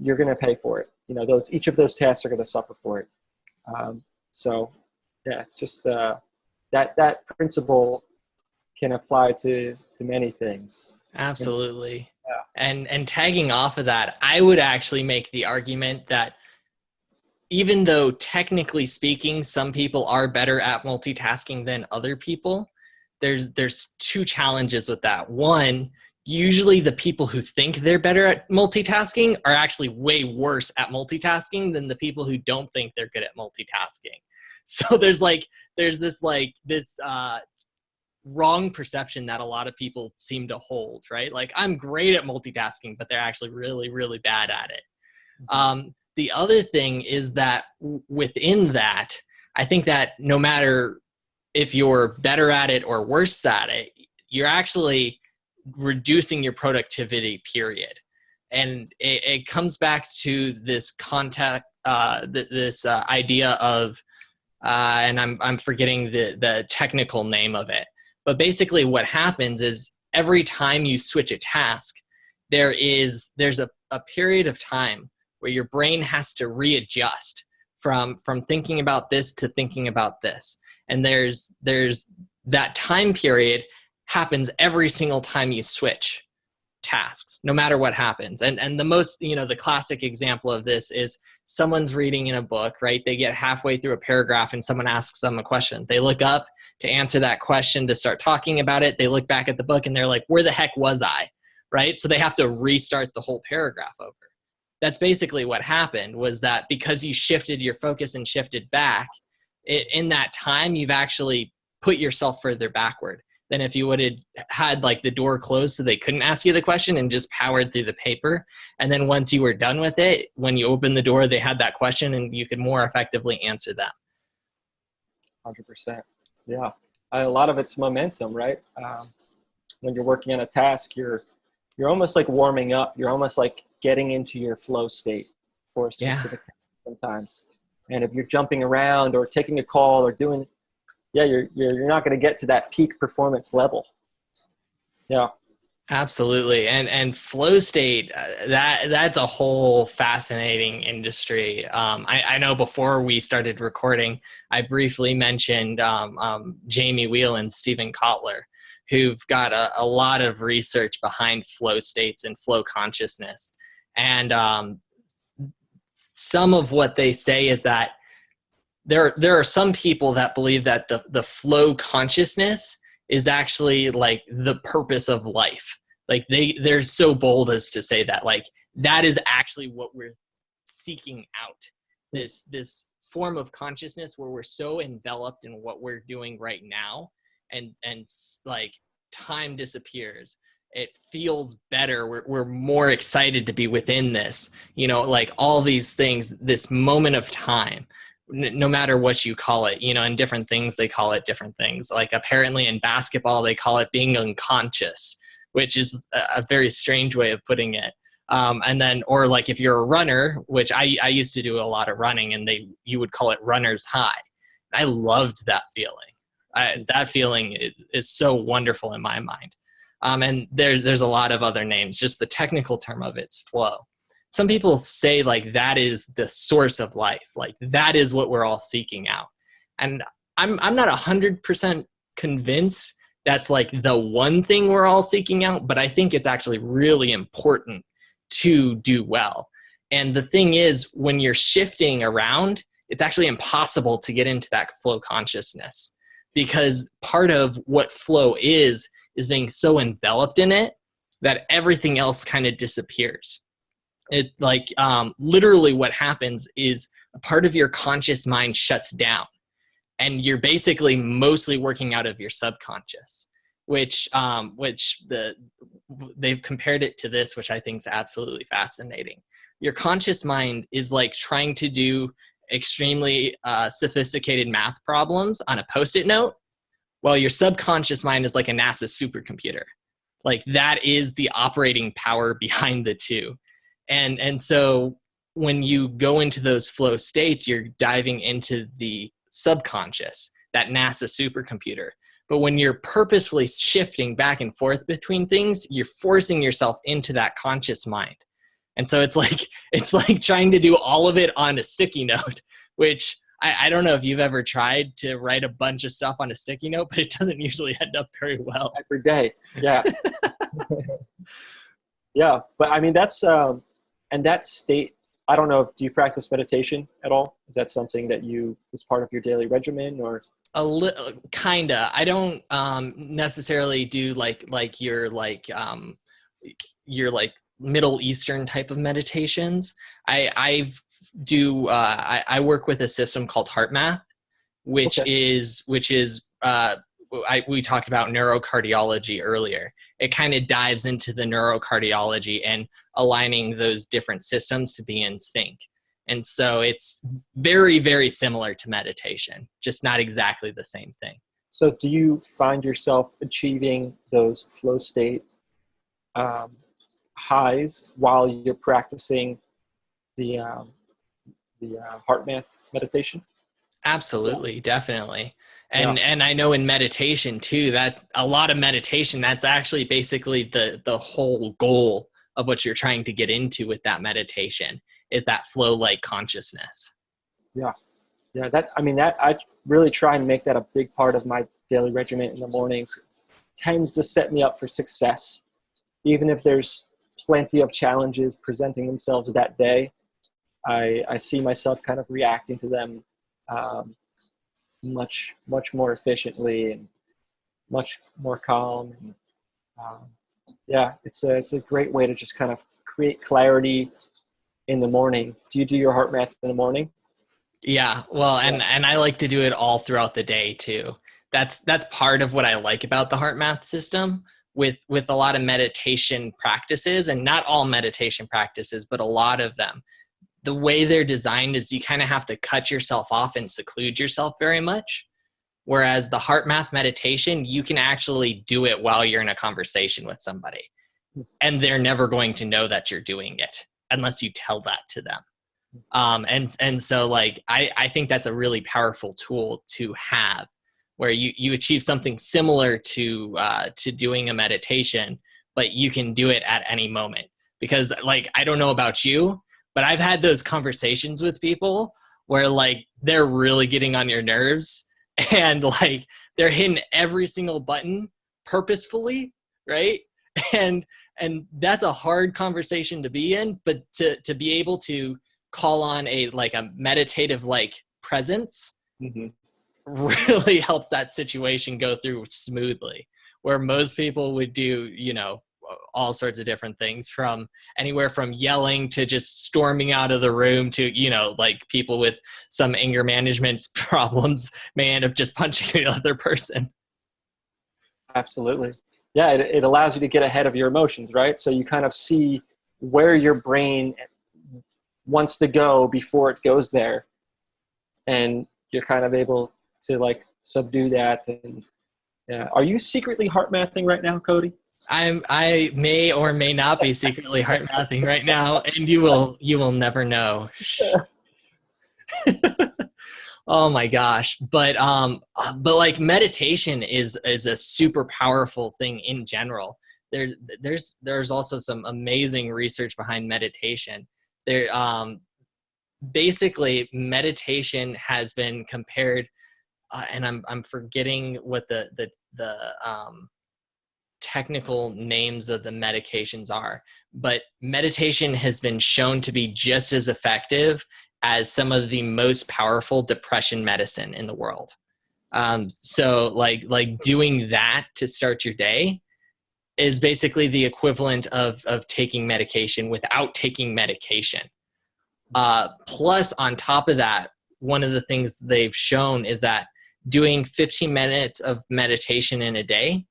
you're going to pay for it. You know, each of those tasks are going to suffer for it. So yeah, it's just that principle can apply to many things. Absolutely. Yeah. And tagging off of that, I would actually make the argument that even though technically speaking, some people are better at multitasking than other people, there's two challenges with that. One, usually the people who think they're better at multitasking are actually way worse at multitasking than the people who don't think they're good at multitasking. So there's this wrong perception that a lot of people seem to hold, right? Like, I'm great at multitasking, but they're actually really, really bad at it. The other thing is that within that, I think that no matter if you're better at it or worse at it, you're actually reducing your productivity, period. And it comes back to this idea of, and I'm forgetting the technical name of it, but basically what happens is every time you switch a task, there's a period of time where your brain has to readjust from thinking about this to thinking about this. And there's that time period happens every single time you switch tasks, no matter what happens. And the most, the classic example of this is someone's reading in a book, right? They get halfway through a paragraph and someone asks them a question. They look up to answer that question, to start talking about it. They look back at the book and they're like, where the heck was I? Right? So they have to restart the whole paragraph over. That's basically what happened, was that because you shifted your focus and shifted back, in that time, you've actually put yourself further backward than if you would have had like the door closed so they couldn't ask you the question and just powered through the paper. And then once you were done with it, when you opened the door, they had that question and you could more effectively answer them. 100%. Yeah. A lot of it's momentum, right? When you're working on a task, you're almost like warming up. You're almost like getting into your flow state for a specific task sometimes. And if you're jumping around or taking a call or doing, you're not going to get to that peak performance level. Yeah. Absolutely. And flow state, that's a whole fascinating industry. I know before we started recording, I briefly mentioned Jamie Wheel and Stephen Kotler, who've got a lot of research behind flow states and flow consciousness. And some of what they say is that there are some people that believe that the flow consciousness is actually like the purpose of life. Like they're so bold as to say that, like, that is actually what we're seeking out. This form of consciousness where we're so enveloped in what we're doing right now, and like time disappears. It feels better. We're more excited to be within this, like all these things, this moment of time, no matter what you call it, in different things, they call it different things. Like apparently in basketball, they call it being unconscious, which is a very strange way of putting it. And then, or like if you're a runner, which I used to do a lot of running, and you would call it runner's high. I loved that feeling. That feeling is so wonderful in my mind. And there's a lot of other names. Just the technical term of it's flow. Some people say like that is the source of life. Like that is what we're all seeking out. And I'm not 100% convinced that's like the one thing we're all seeking out, but I think it's actually really important to do well. And the thing is, when you're shifting around, it's actually impossible to get into that flow consciousness, because part of what flow is being so enveloped in it that everything else kind of disappears. It like literally what happens is a part of your conscious mind shuts down, and you're basically mostly working out of your subconscious, which they've compared it to this, which I think is absolutely fascinating. Your conscious mind is like trying to do extremely sophisticated math problems on a Post-it note, while your subconscious mind is like a NASA supercomputer. Like that is the operating power behind the two. And so when you go into those flow states, you're diving into the subconscious, that NASA supercomputer. But when you're purposefully shifting back and forth between things, you're forcing yourself into that conscious mind. And so it's like trying to do all of it on a sticky note, which I don't know if you've ever tried to write a bunch of stuff on a sticky note, but it doesn't usually end up very well. Every day. Yeah. Yeah. But I mean, that's, and that state, I don't know, do you practice meditation at all? Is that something that is part of your daily regimen, or? A little, kinda. I don't necessarily do like your Middle Eastern type of meditations. I work with a system called HeartMath, which is we talked about neurocardiology earlier. It kind of dives into the neurocardiology and aligning those different systems to be in sync. And so it's very, very similar to meditation, just not exactly the same thing. So do you find yourself achieving those flow state highs while you're practicing the HeartMath meditation? Absolutely, definitely. And I know in meditation too, that a lot of meditation, that's actually basically the whole goal of what you're trying to get into with that meditation, is that flow-like consciousness. Yeah. Yeah. I really try and make that a big part of my daily regimen in the mornings. It tends to set me up for success. Even if there's plenty of challenges presenting themselves that day, I see myself kind of reacting to them much more efficiently and much more calm. And it's a great way to just kind of create clarity in the morning. Do you do your HeartMath in the morning? Yeah, well, and I like to do it all throughout the day too. That's part of what I like about the HeartMath system with a lot of meditation practices, and not all meditation practices, but a lot of them. The way they're designed is you kind of have to cut yourself off and seclude yourself very much. Whereas the HeartMath meditation, you can actually do it while you're in a conversation with somebody, and they're never going to know that you're doing it unless you tell that to them. And so like, I think that's a really powerful tool to have, where you achieve something similar to doing a meditation, but you can do it at any moment. Because like, I don't know about you, but I've had those conversations with people where like, they're really getting on your nerves, and like, they're hitting every single button purposefully, right? And that's a hard conversation to be in, but to be able to call on a meditative like presence really helps that situation go through smoothly, where most people would do, all sorts of different things, from anywhere from yelling to just storming out of the room to, like people with some anger management problems may end up just punching the other person. Absolutely. Yeah, it allows you to get ahead of your emotions, right? So you kind of see where your brain wants to go before it goes there, and you're kind of able to like subdue that. And yeah, are you secretly heart mathing right now, Cody? I may or may not be secretly heart mathing right now, and you will never know. Oh my gosh. But like meditation is a super powerful thing in general. There's also some amazing research behind meditation. Basically meditation has been compared and I'm forgetting what the technical names of the medications are, but meditation has been shown to be just as effective as some of the most powerful depression medicine in the world. So like doing that to start your day is basically the equivalent of taking medication without taking medication. Plus, on top of that, one of the things they've shown is that doing 15 minutes of meditation in a day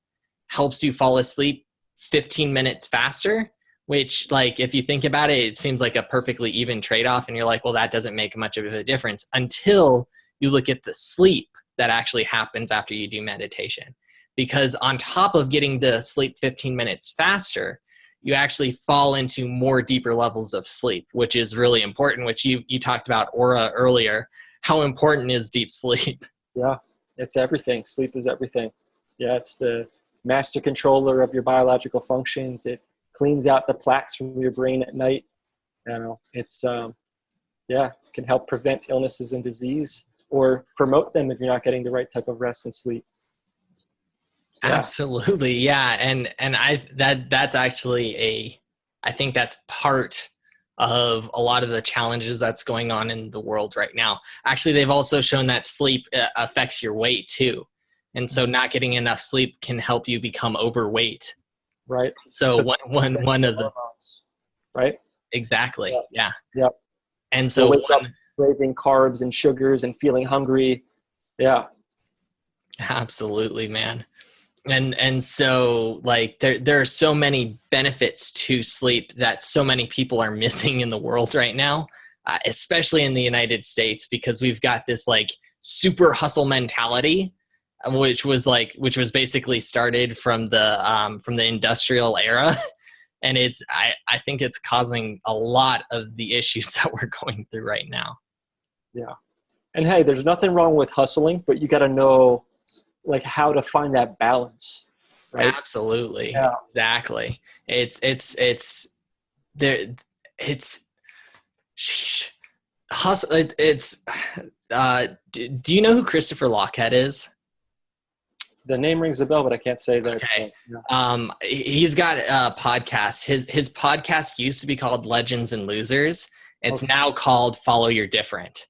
helps you fall asleep 15 minutes faster, which, like, if you think about it, it seems like a perfectly even trade-off. And you're like, well, that doesn't make much of a difference until you look at the sleep that actually happens after you do meditation. Because on top of getting to sleep 15 minutes faster, you actually fall into more deeper levels of sleep, which is really important, which you talked about aura earlier. How important is deep sleep? Yeah, it's everything. Sleep is everything. Yeah, it's the master controller of your biological functions. It cleans out the plaques from your brain at night. You know, it's, can help prevent illnesses and disease or promote them if you're not getting the right type of rest and sleep. Yeah. Absolutely. Yeah. And that's actually I think that's part of a lot of the challenges that's going on in the world right now. Actually, they've also shown that sleep affects your weight too. And so not getting enough sleep can help you become overweight. Right. So one of the, right. Exactly. Yep. Yeah. Yep. And so wake up craving carbs and sugars and feeling hungry. Yeah. Absolutely, man. And so, like, there are so many benefits to sleep that so many people are missing in the world right now, especially in the United States, because we've got this like super hustle mentality, which was basically started from the industrial era. And I think it's causing a lot of the issues that we're going through right now. Yeah. And hey, there's nothing wrong with hustling, but you got to know like how to find that balance. Right? Absolutely. Yeah. Exactly. Sheesh. Hustle. Do you know who Christopher Lochhead is? The name rings a bell, but I can't say that. Okay. He's got a podcast. His podcast used to be called Legends and Losers. It's now called Follow Your Different,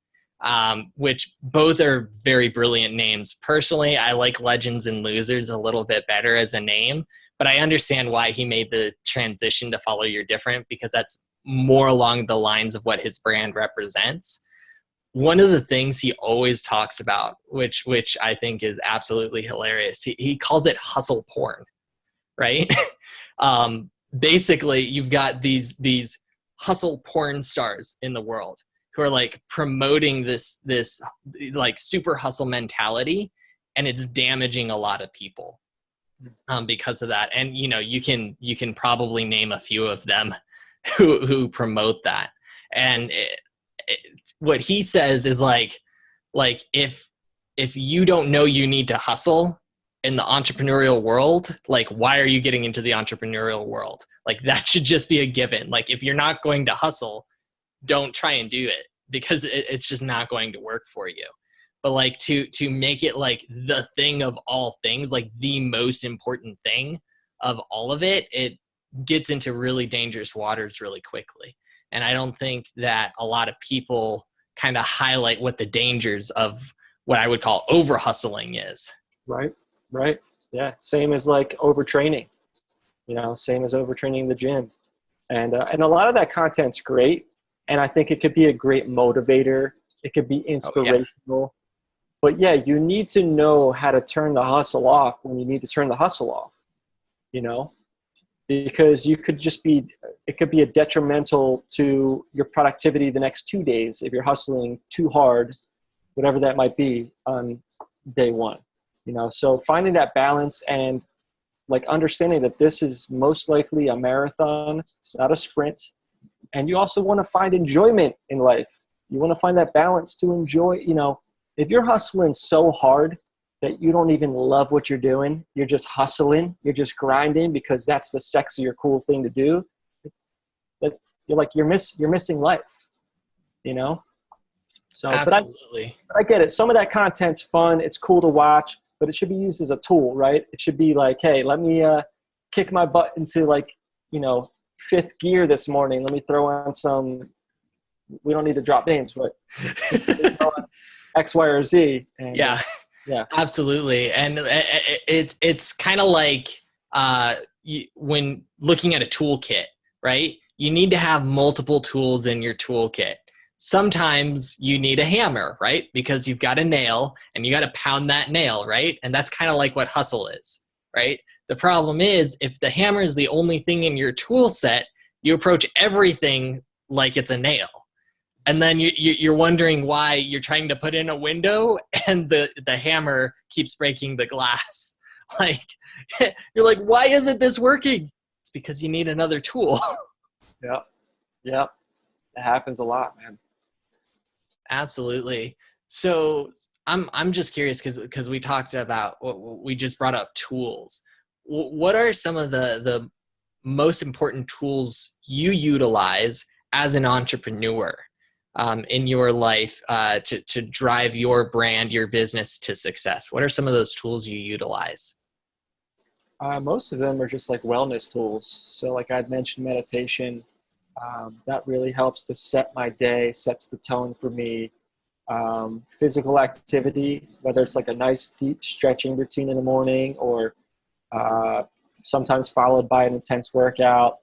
which both are very brilliant names. Personally, I like Legends and Losers a little bit better as a name, but I understand why he made the transition to Follow Your Different, because that's more along the lines of what his brand represents. One of the things he always talks about, which I think is absolutely hilarious, he calls it hustle porn, right? Basically, you've got these hustle porn stars in the world who are like promoting this like super hustle mentality, and it's damaging a lot of people because of that. And you can probably name a few of them who promote that. And what he says is like if you don't know you need to hustle in the entrepreneurial world, like, why are you getting into the entrepreneurial world? Like, that should just be a given. Like, if you're not going to hustle, don't try and do it, because it's just not going to work for you. But like to make it like the thing of all things, like the most important thing of all of it, it gets into really dangerous waters really quickly. And I don't think that a lot of people kind of highlight what the dangers of what I would call over hustling is. Right. Yeah. Same as like overtraining, same as overtraining the gym. And a lot of that content's great. And I think it could be a great motivator. It could be inspirational. Oh, yeah. But yeah, you need to know how to turn the hustle off when you need to turn the hustle off, because it could be a detrimental to your productivity the next 2 days if you're hustling too hard, whatever that might be, on day one. So finding that balance and like understanding that this is most likely a marathon, it's not a sprint. And you also want to find enjoyment in life. You want to find that balance to enjoy, if you're hustling so hard that you don't even love what you're doing, you're just hustling, you're just grinding because that's the sexy or cool thing to do, that you're missing life, So, Absolutely. but I get it. Some of that content's fun. It's cool to watch, but it should be used as a tool, right? It should be like, hey, let me kick my butt into like, you know, fifth gear this morning. Let me throw on some, we don't need to drop names, but X, Y, or Z. And, Yeah, yeah, absolutely. And it's kind of like when looking at a toolkit, right? You need to have multiple tools in your toolkit. Sometimes you need a hammer, right? Because you've got a nail and you got to pound that nail, right? And that's kind of like what hustle is, right? The problem is if the hammer is the only thing in your tool set, you approach everything like it's a nail. And then you're wondering why you're trying to put in a window and the hammer keeps breaking the glass. Like, you're like, why isn't this working? It's because you need another tool. yeah, yeah. It happens a lot, man. Absolutely. So I'm just curious because we talked about we just brought up tools. What are some of the most important tools you utilize as an entrepreneur in your life to drive your brand, your business to success? What are some of those tools you utilize? Most of them are just like wellness tools. So like I'd mentioned meditation, that really helps to set my day, sets the tone for me. Physical activity, whether it's like a nice deep stretching routine in the morning or sometimes followed by an intense workout,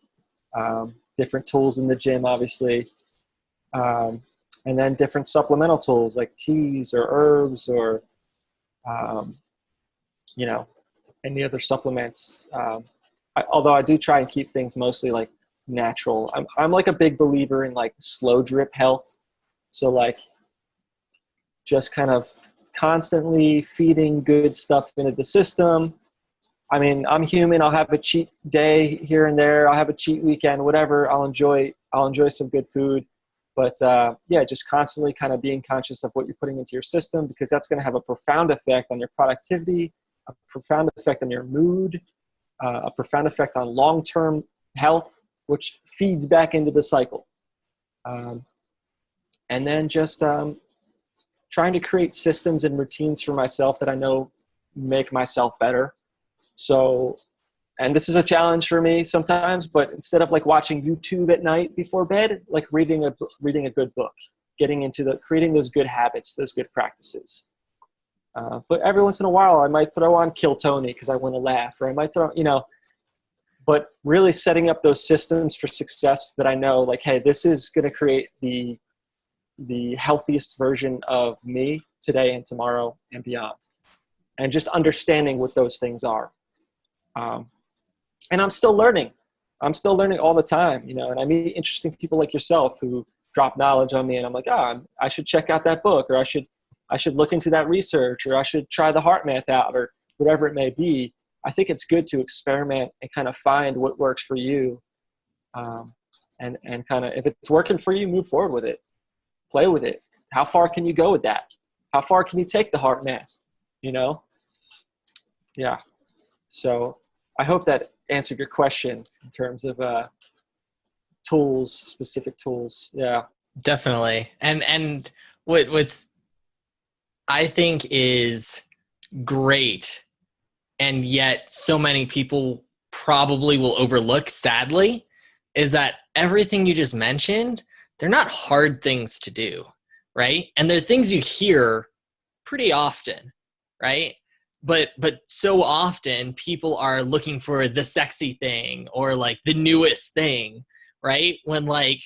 different tools in the gym, obviously. And then different supplemental tools like teas or herbs or, you know, any other supplements. Although I do try and keep things mostly like natural. I'm like a big believer in like slow drip health. So like just kind of constantly feeding good stuff into the system. I mean, I'm human. I'll have a cheat day here and there. I'll have a cheat weekend, whatever. I'll enjoy some good food. But yeah, just constantly kind of being conscious of what you're putting into your system, because that's going to have a profound effect on your productivity, a profound effect on your mood, a profound effect on long-term health, which feeds back into the cycle. And then just trying to create systems and routines for myself that I know make myself better. So, and this is a challenge for me sometimes, but instead of like watching YouTube at night before bed, like reading a good book, getting into creating those good habits, those good practices. But every once in a while, I might throw on Kill Tony because I want to laugh, or I might throw, but really setting up those systems for success that I know, like, hey, this is going to create the healthiest version of me today and tomorrow and beyond. And just understanding what those things are. And I'm still learning. I'm still learning all the time, and I meet interesting people like yourself who drop knowledge on me, and I'm like, I should check out that book, or I should look into that research, or I should try the heart math out, or whatever it may be. I think it's good to experiment and kind of find what works for you. And kind of, if it's working for you, move forward with it. Play with it. How far can you go with that? How far can you take the heart math? Yeah. So I hope that answered your question in terms of tools, specific tools. Yeah. Definitely. And what's I think is great, and yet so many people probably will overlook, sadly, is that everything you just mentioned, they're not hard things to do, right? And they're things you hear pretty often, right? But so often people are looking for the sexy thing or like the newest thing, right? When like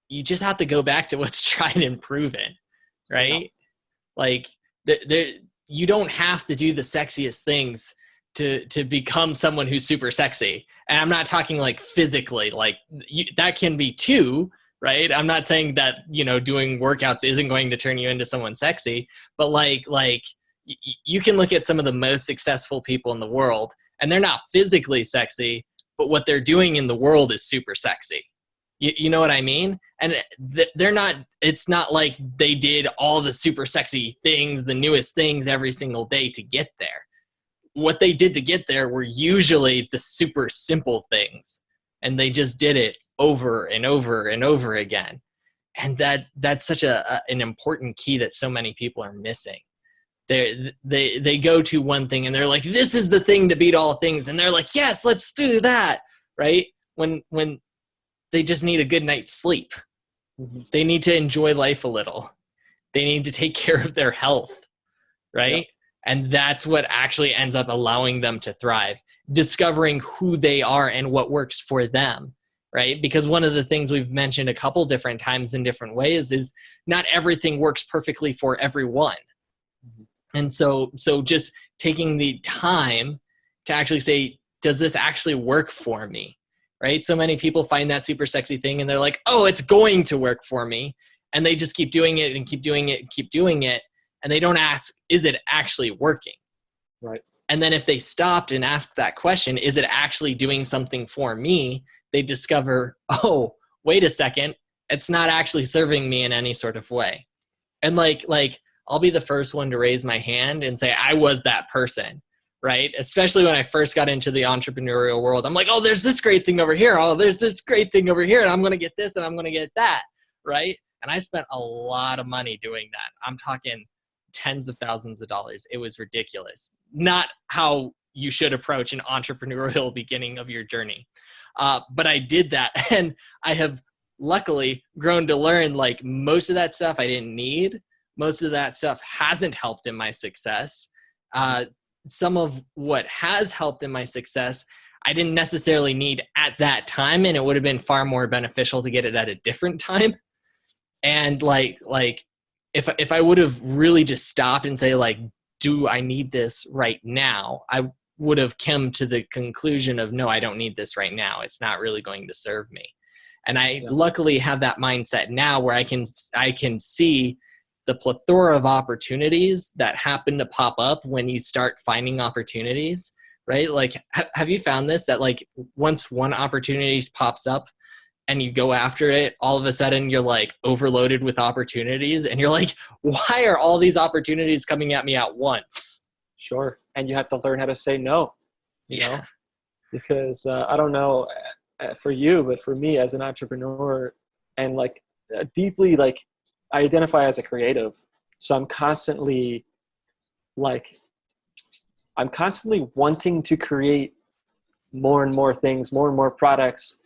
you just have to go back to what's tried and proven, right? Yeah. Like you don't have to do the sexiest things to become someone who's super sexy. And I'm not talking like physically, like that can be too, right? I'm not saying that, doing workouts isn't going to turn you into someone sexy, but like you can look at some of the most successful people in the world and they're not physically sexy, but what they're doing in the world is super sexy. You know what I mean? And it's not like they did all the super sexy things, the newest things every single day to get there. What they did to get there were usually the super simple things, and they just did it over and over and over again. And that's such an important key that so many people are missing. They go to one thing and they're like, this is the thing to beat all things. And they're like, yes, let's do that. Right? When they just need a good night's sleep. Mm-hmm. They need to enjoy life a little. They need to take care of their health. Right? Yeah. And that's what actually ends up allowing them to thrive, discovering who they are and what works for them. Right? Because one of the things we've mentioned a couple different times in different ways is not everything works perfectly for everyone. Mm-hmm. And so just taking the time to actually say, does this actually work for me? Right? So many people find that super sexy thing and they're like, oh, it's going to work for me. And they just keep doing it and keep doing it and keep doing it. And they don't ask, is it actually working? Right. And then if they stopped and asked that question, is it actually doing something for me? They discover, oh, wait a second, it's not actually serving me in any sort of way. And like I'll be the first one to raise my hand and say, I was that person, right? Especially when I first got into the entrepreneurial world. I'm like, oh, there's this great thing over here. Oh, there's this great thing over here. And I'm going to get this and I'm going to get that, right? And I spent a lot of money doing that. I'm talking tens of thousands of dollars. It was ridiculous. Not how you should approach an entrepreneurial beginning of your journey. But I did that, and I have luckily grown to learn, like, most of that stuff I didn't need. Most of that stuff hasn't helped in my success. Some of what has helped in my success, I didn't necessarily need at that time, and it would have been far more beneficial to get it at a different time. And like if I would have really just stopped and say, like, do I need this right now? I would have come to the conclusion of, no, I don't need this right now. It's not really going to serve me. And I luckily have that mindset now where I can see the plethora of opportunities that happen to pop up when you start finding opportunities, right? Like, have you found this, that like once one opportunity pops up and you go after it, all of a sudden you're like overloaded with opportunities and you're like, why are all these opportunities coming at me at once? Sure. And you have to learn how to say no, you know, because I don't know for you, but for me as an entrepreneur and like deeply, like, I identify as a creative. So I'm constantly wanting to create more and more things, more and more products.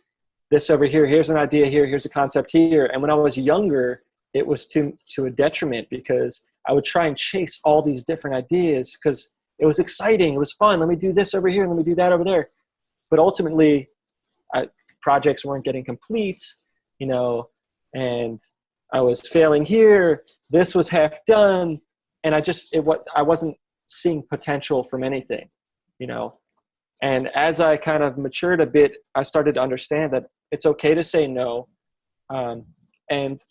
This over here, here's an idea here, here's a concept here. And when I was younger, it was to a detriment, because I would try and chase all these different ideas because it was exciting, it was fun. Let me do this over here, let me do that over there. But ultimately, projects weren't getting complete, you know, and I was failing here. This was half done, and I wasn't seeing potential from anything, you know. And as I kind of matured a bit, I started to understand that it's okay to say no, and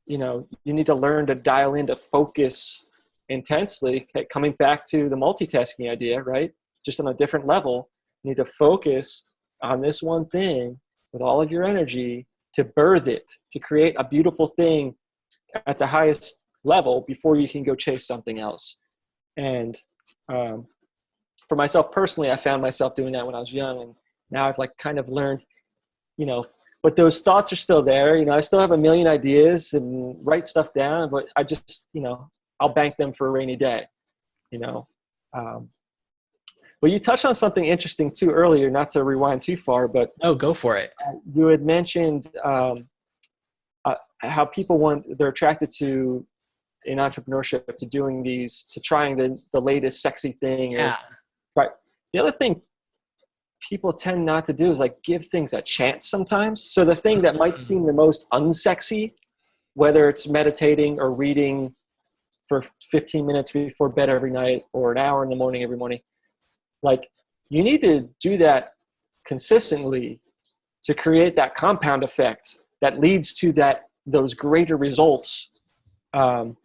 you know, you need to learn to dial in to focus intensely. Coming back to the multitasking idea, right? Just on a different level, you need to focus on this one thing with all of your energy to birth it, to create a beautiful thing at the highest level before you can go chase something else. And for myself personally, I found myself doing that when I was young, and now I've like kind of learned, you know, but those thoughts are still there. You know, I still have a million ideas and write stuff down, but I just, you know, I'll bank them for a rainy day, you know. But you touched on something interesting too earlier, not to rewind too far, but oh, go for it. You had mentioned how people they're attracted to, in entrepreneurship, to doing to trying the latest sexy thing. Yeah. Right. The other thing people tend not to do is like give things a chance sometimes. So the thing that might seem the most unsexy, whether it's meditating or reading for 15 minutes before bed every night or an hour in the morning every morning, like, you need to do that consistently to create that compound effect that leads to those greater results down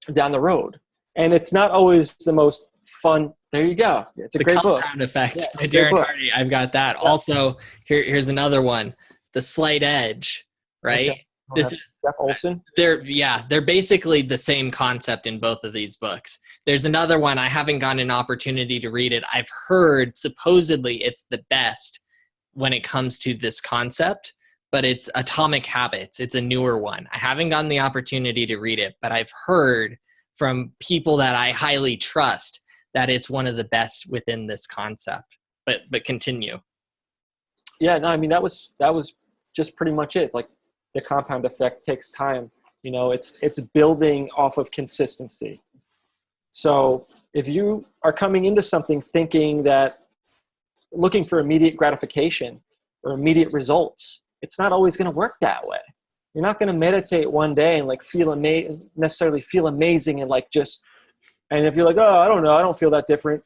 the road. And it's not always the most fun. There you go. It's a great book. The Compound Effect by Darren Hardy. I've got that. Yeah. Also, here's another one, The Slight Edge, right? Okay. This is Jeff Olson. They're basically the same concept in both of these books. There's another one. I haven't gotten an opportunity to read it. I've heard supposedly it's the best when it comes to this concept, but it's Atomic Habits. It's a newer one. I haven't gotten the opportunity to read it, but I've heard from people that I highly trust that it's one of the best within this concept. But continue. Yeah, no, I mean, that was just pretty much it. It's like the compound effect takes time. You know, it's building off of consistency. So if you are coming into something thinking that looking for immediate gratification or immediate results, it's not always going to work that way. You're not going to meditate one day and like necessarily feel amazing and like just, and if you're like, oh, I don't know, I don't feel that different.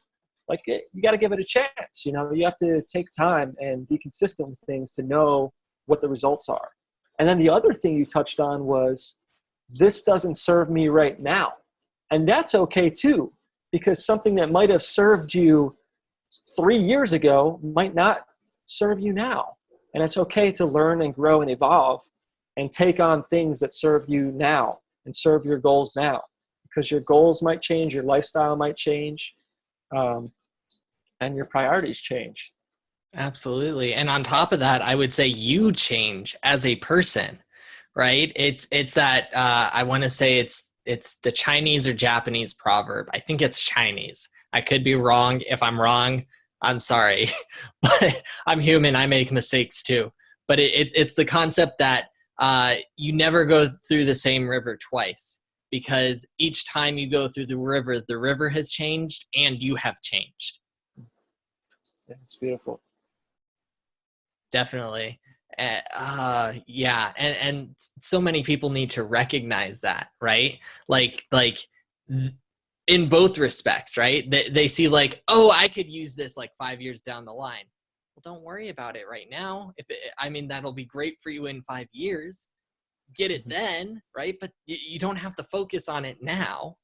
Like you got to give it a chance. You know, you have to take time and be consistent with things to know what the results are. And then the other thing you touched on was, this doesn't serve me right now. And that's okay too, because something that might have served you 3 years ago might not serve you now. And it's okay to learn and grow and evolve and take on things that serve you now and serve your goals now, because your goals might change, your lifestyle might change, and your priorities change. Absolutely. And on top of that, I would say you change as a person, right? It's that I want to say it's the Chinese or Japanese proverb. I think it's Chinese. I could be wrong. If I'm wrong, I'm sorry. But I'm human. I make mistakes too. But it's the concept that you never go through the same river twice, because each time you go through the river has changed and you have changed. It's beautiful. Definitely. Yeah. And so many people need to recognize that, right? Like in both respects, right? They see like, oh, I could use this like 5 years down the line. Well, don't worry about it right now. That'll be great for you in 5 years. Get it then, right? But you don't have to focus on it now,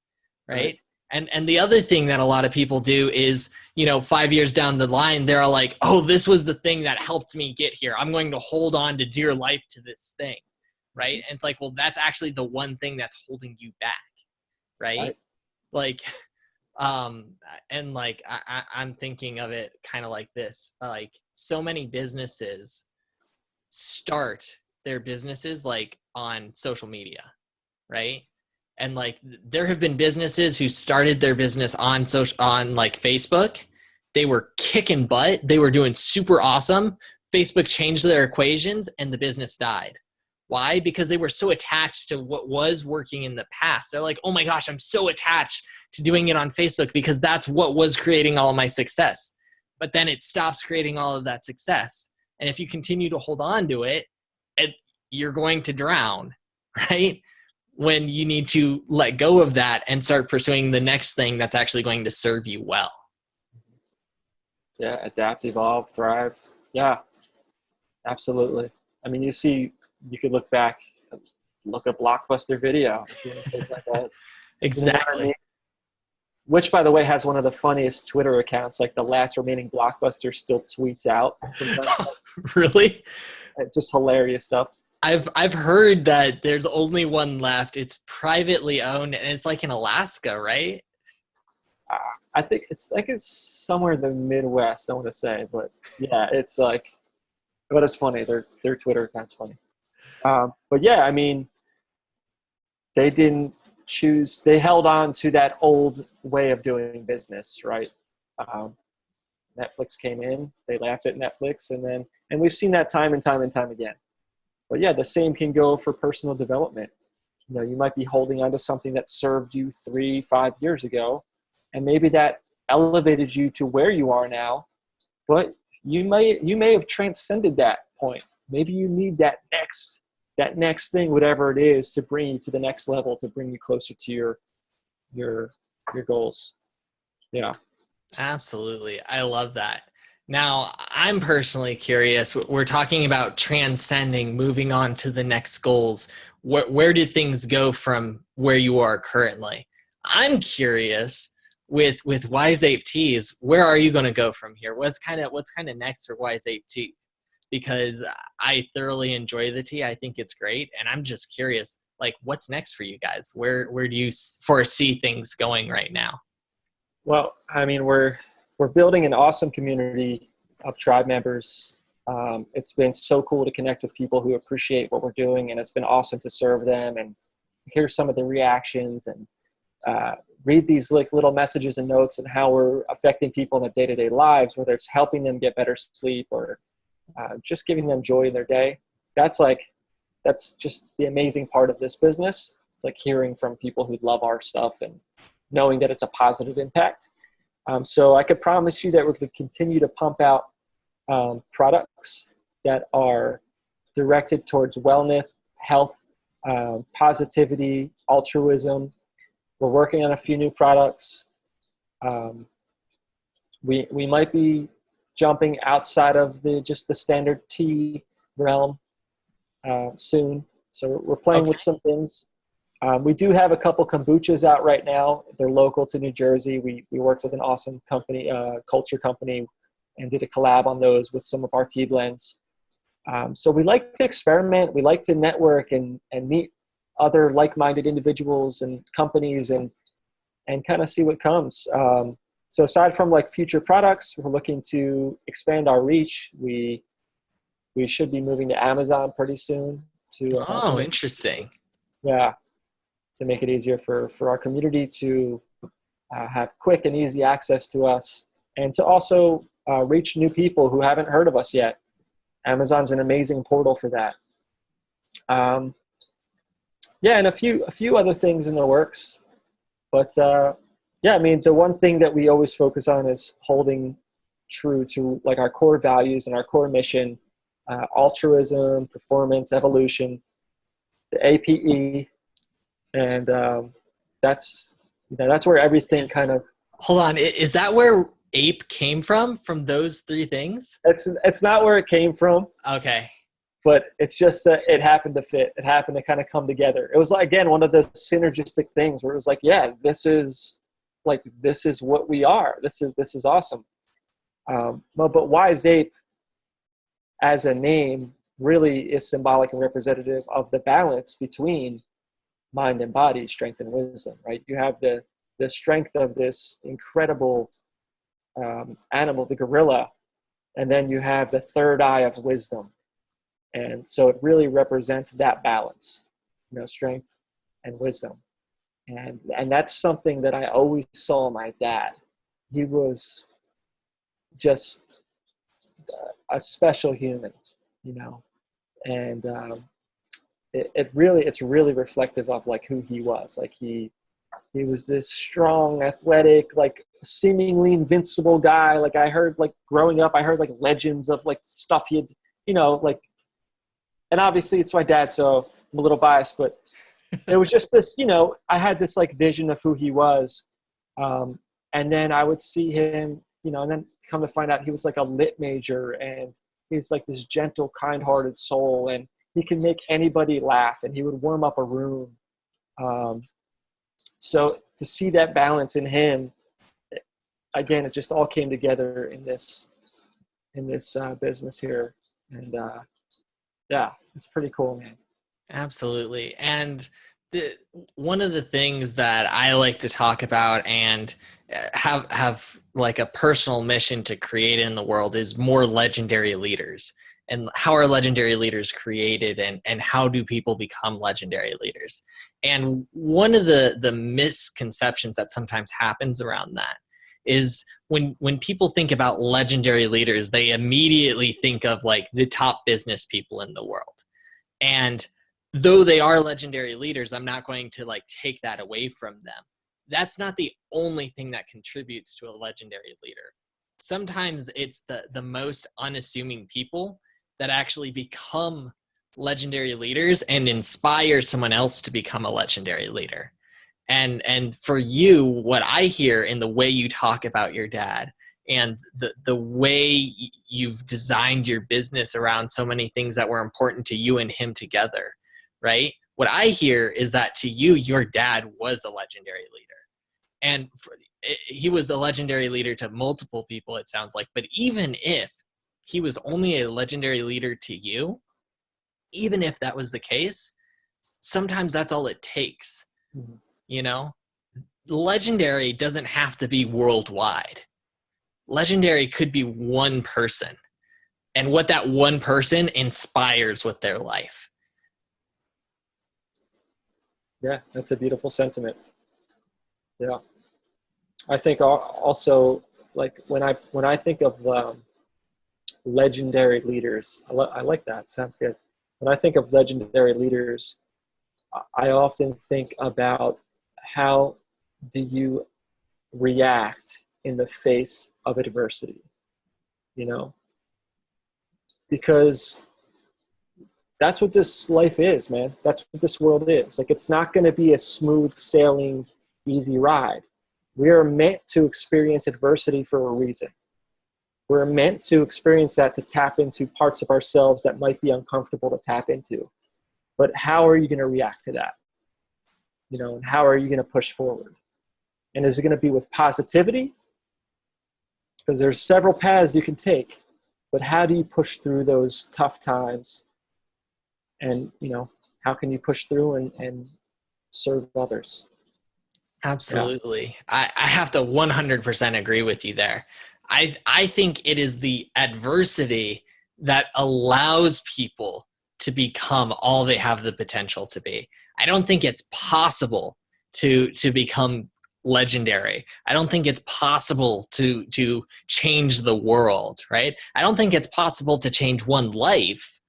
right? And the other thing that a lot of people do is, 5 years down the line, they're like, oh, this was the thing that helped me get here. I'm going to hold on to dear life to this thing, right? And it's like, well, that's actually the one thing that's holding you back, right? Like, and like, I'm thinking of it kind of like this, like so many businesses start their businesses like on social media, right? And like there have been businesses who started their business on like Facebook. They were kicking butt. They were doing super awesome. Facebook changed their equations and the business died. Why? Because they were so attached to what was working in the past. They're like, oh my gosh, I'm so attached to doing it on Facebook because that's what was creating all of my success. But then it stops creating all of that success. And if you continue to hold on to it, you're going to drown, right? When you need to let go of that and start pursuing the next thing that's actually going to serve you well. Yeah, adapt, evolve, thrive. Yeah, absolutely. I mean, you could look back, look at Blockbuster Video. Like that. Exactly. I mean? Which, by the way, has one of the funniest Twitter accounts. Like the last remaining Blockbuster still tweets out. Really? Just hilarious stuff. I've heard that there's only one left. It's privately owned and it's like in Alaska, right? I think it's somewhere in the Midwest, I want to say, but yeah, it's like, but it's funny. Their Twitter account's funny. But yeah, I mean, they didn't choose. They held on to that old way of doing business, right? Netflix came in. They laughed at Netflix, and we've seen that time and time and time again. But yeah, the same can go for personal development. You might be holding on to something that served you 3-5 years ago, and maybe that elevated you to where you are now, but you may have transcended that point. Maybe you need that next thing, whatever it is, to bring you to the next level, to bring you closer to your goals. Yeah. Absolutely. I love that. Now, I'm personally curious. We're talking about transcending, moving on to the next goals. Where do things go from where you are currently? I'm curious with Wise Ape Teas, where are you going to go from here? What's kind of next for Wise Ape Tea? Because I thoroughly enjoy the tea. I think it's great, and I'm just curious, like, what's next for you guys? Where do you foresee things going right now? Well, I mean, we're building an awesome community of tribe members It's been so cool to connect with people who appreciate what we're doing, and it's been awesome to serve them and hear some of the reactions and read these like little messages and notes and how we're affecting people in their day-to-day lives, whether it's helping them get better sleep or just giving them joy in their day. That's just the amazing part of this business. It's like hearing from people who love our stuff and knowing that it's a positive impact. So I could promise you that we're going to continue to pump out products that are directed towards wellness, health, positivity, altruism. We're working on a few new products. We might be jumping outside of just the standard tea realm soon. So we're playing with some things. We do have a couple kombuchas out right now. They're local to New Jersey. We worked with an awesome company, culture company, and did a collab on those with some of our tea blends. So we like to experiment. We like to network and meet other like-minded individuals and companies and kind of see what comes. So aside from like future products, we're looking to expand our reach. We should be moving to Amazon pretty soon. Interesting. Yeah, to make it easier for our community to have quick and easy access to us, and to also reach new people who haven't heard of us yet. Amazon's an amazing portal for that. Yeah, and a few other things in the works. But yeah, I mean, the one thing that we always focus on is holding true to like our core values and our core mission, altruism, performance, evolution, the APE, and that's where everything kind of. Hold on, is that where ape came from those three things? It's not where it came from. Okay. But it's just that it happened to fit. It happened to kind of come together. It was like, again, one of those synergistic things where it was like, yeah, this is what we are. This is awesome. But Wise Ape as a name really is symbolic and representative of the balance between mind and body, strength and wisdom, right? You have the strength of this incredible animal, the gorilla, and then you have the third eye of wisdom. And so it really represents that balance, strength and wisdom. And that's something that I always saw in my dad. He was just a special human, and it's really reflective of like who he was. Like he was this strong, athletic, like seemingly invincible guy. Like I heard, like growing up, I heard like legends of like stuff he had, like. And obviously it's my dad, so I'm a little biased, but it was just this, I had this like vision of who he was. And then I would see him, and then come to find out he was like a lit major, and he's like this gentle, kind-hearted soul, and he can make anybody laugh, and he would warm up a room. So to see that balance in him, again, it just all came together in this business here. And yeah, it's pretty cool, man. Absolutely. And one of the things that I like to talk about and have like a personal mission to create in the world is more legendary leaders. And how are legendary leaders created, and how do people become legendary leaders? And one of the misconceptions that sometimes happens around that is when people think about legendary leaders, they immediately think of like the top business people in the world. And though they are legendary leaders, I'm not going to like take that away from them. That's not the only thing that contributes to a legendary leader. Sometimes it's the most unassuming people that actually become legendary leaders and inspire someone else to become a legendary leader. And for you, what I hear in the way you talk about your dad and the way you've designed your business around so many things that were important to you and him together, right? What I hear is that to you, your dad was a legendary leader. And he was a legendary leader to multiple people, it sounds like. But even if he was only a legendary leader to you, even if that was the case, sometimes that's all it takes. Mm-hmm. Legendary doesn't have to be worldwide. Legendary could be one person. and what that one person inspires with their life. Yeah, that's a beautiful sentiment. Yeah. I think also, like when I think of legendary leaders, I like that. Sounds good. When I think of legendary leaders, I often think about how do you react in the face of adversity, you know? Because that's what this life is, man. That's what this world is. Like, it's not going to be a smooth sailing, easy ride. We are meant to experience adversity for a reason. We're meant to experience that to tap into parts of ourselves that might be uncomfortable to tap into. But how are you going to react to that? You know, and how are you going to push forward? And is it going to be with positivity? Because there's several paths you can take. But how do you push through those tough times? And, you know, how can you push through and serve others? Absolutely. I have to 100% agree with you there. I think it is the adversity that allows people to become all they have the potential to be. I don't think it's possible to become legendary. I don't think it's possible to change the world, right? I don't think it's possible to change one life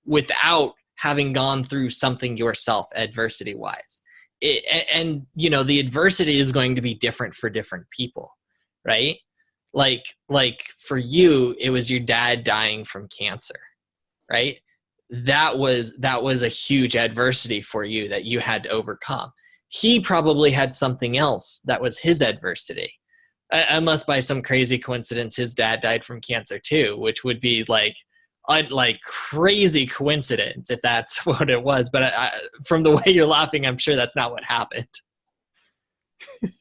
without having gone through something yourself adversity wise. And you know, the adversity is going to be different for different people, right? Like for you, it was your dad dying from cancer, right? That was a huge adversity for you that you had to overcome. He probably had something else that was his adversity, unless by some crazy coincidence his dad died from cancer too, which would be like crazy coincidence if that's what it was. But from the way you're laughing, I'm sure that's not what happened.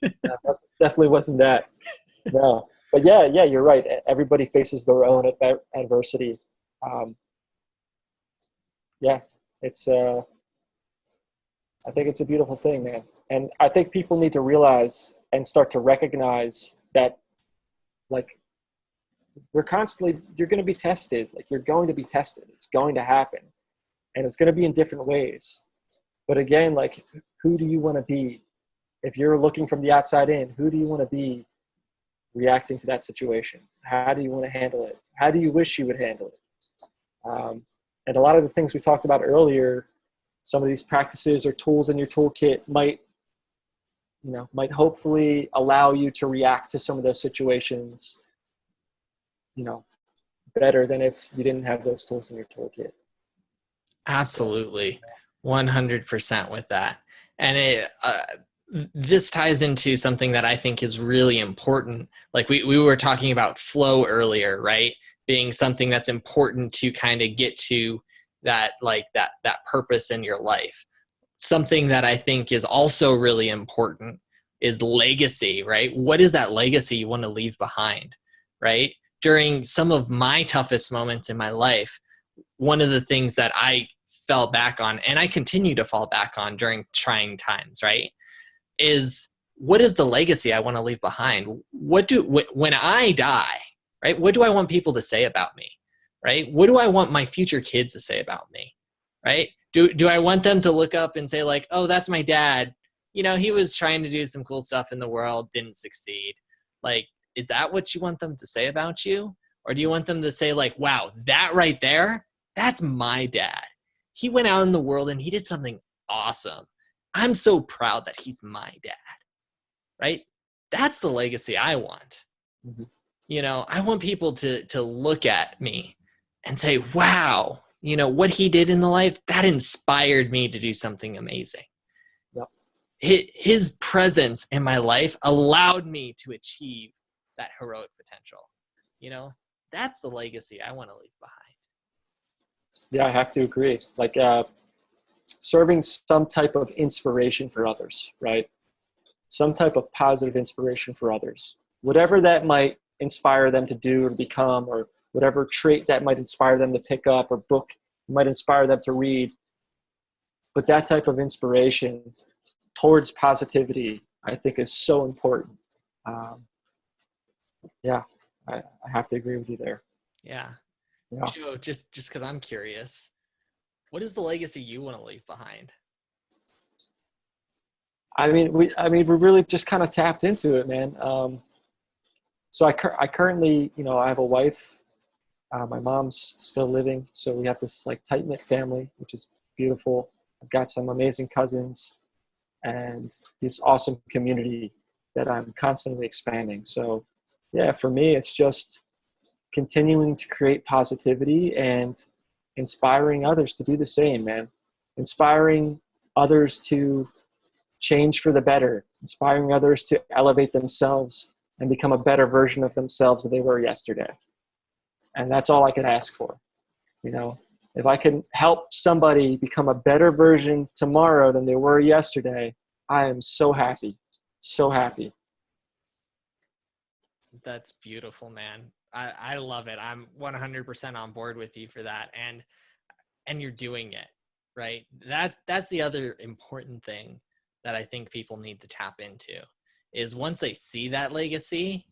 That definitely wasn't that. No. But yeah, you're right. Everybody faces their own adversity. Yeah, it's I think it's a beautiful thing, man. And I think people need to realize and start to recognize that, like, you're going to be tested. Like, you're going to be tested. It's going to happen. And it's going to be in different ways. But again, like, who do you want to be? If you're looking from the outside in, who do you want to be reacting to that situation? How do you want to handle it? How do you wish you would handle it? And a lot of the things we talked about earlier, some of these practices or tools in your toolkit might hopefully allow you to react to some of those situations, better than if you didn't have those tools in your toolkit. Absolutely. 100% with that. And this ties into something that I think is really important. Like we were talking about flow earlier, right? Being something that's important to kind of get to that, like that purpose in your life. Something that I think is also really important is legacy, right? What is that legacy you want to leave behind, right? During some of my toughest moments in my life, one of the things that I fell back on, and I continue to fall back on during trying times, right, is what is the legacy I want to leave behind? When I die, right, what do I want people to say about me, right? What do I want my future kids to say about me, right? Do I want them to look up and say like, oh, that's my dad. You know, he was trying to do some cool stuff in the world, didn't succeed. Like, is that what you want them to say about you? Or do you want them to say like, wow, that right there, that's my dad. He went out in the world and he did something awesome. I'm so proud that he's my dad, right? That's the legacy I want. Mm-hmm. You know, I want people to look at me and say, wow, you know, what he did in the life, that inspired me to do something amazing. Yep. His presence in my life allowed me to achieve that heroic potential. You know, that's the legacy I want to leave behind. Yeah, I have to agree. Like, serving some type of inspiration for others, right? Some type of positive inspiration for others. Whatever that might inspire them to do or become, or whatever trait that might inspire them to pick up, or book might inspire them to read. But that type of inspiration towards positivity, I think, is so important. Yeah, I have to agree with you there. Yeah. Yeah. Joe, just because I'm curious, what is the legacy you want to leave behind? We really just kind of tapped into it, man. So I currently, I have a wife. My mom's still living, so we have this like tight knit family, which is beautiful. I've got some amazing cousins and this awesome community that I'm constantly expanding. So, yeah, for me, it's just continuing to create positivity and inspiring others to do the same, man. Inspiring others to change for the better, inspiring others to elevate themselves and become a better version of themselves than they were yesterday. And that's all I could ask for. If I can help somebody become a better version tomorrow than they were yesterday, I am so happy. So happy. That's beautiful, man. I love it. I'm 100% on board with you for that. And you're doing it, right? That's the other important thing that I think people need to tap into is once they see that legacy,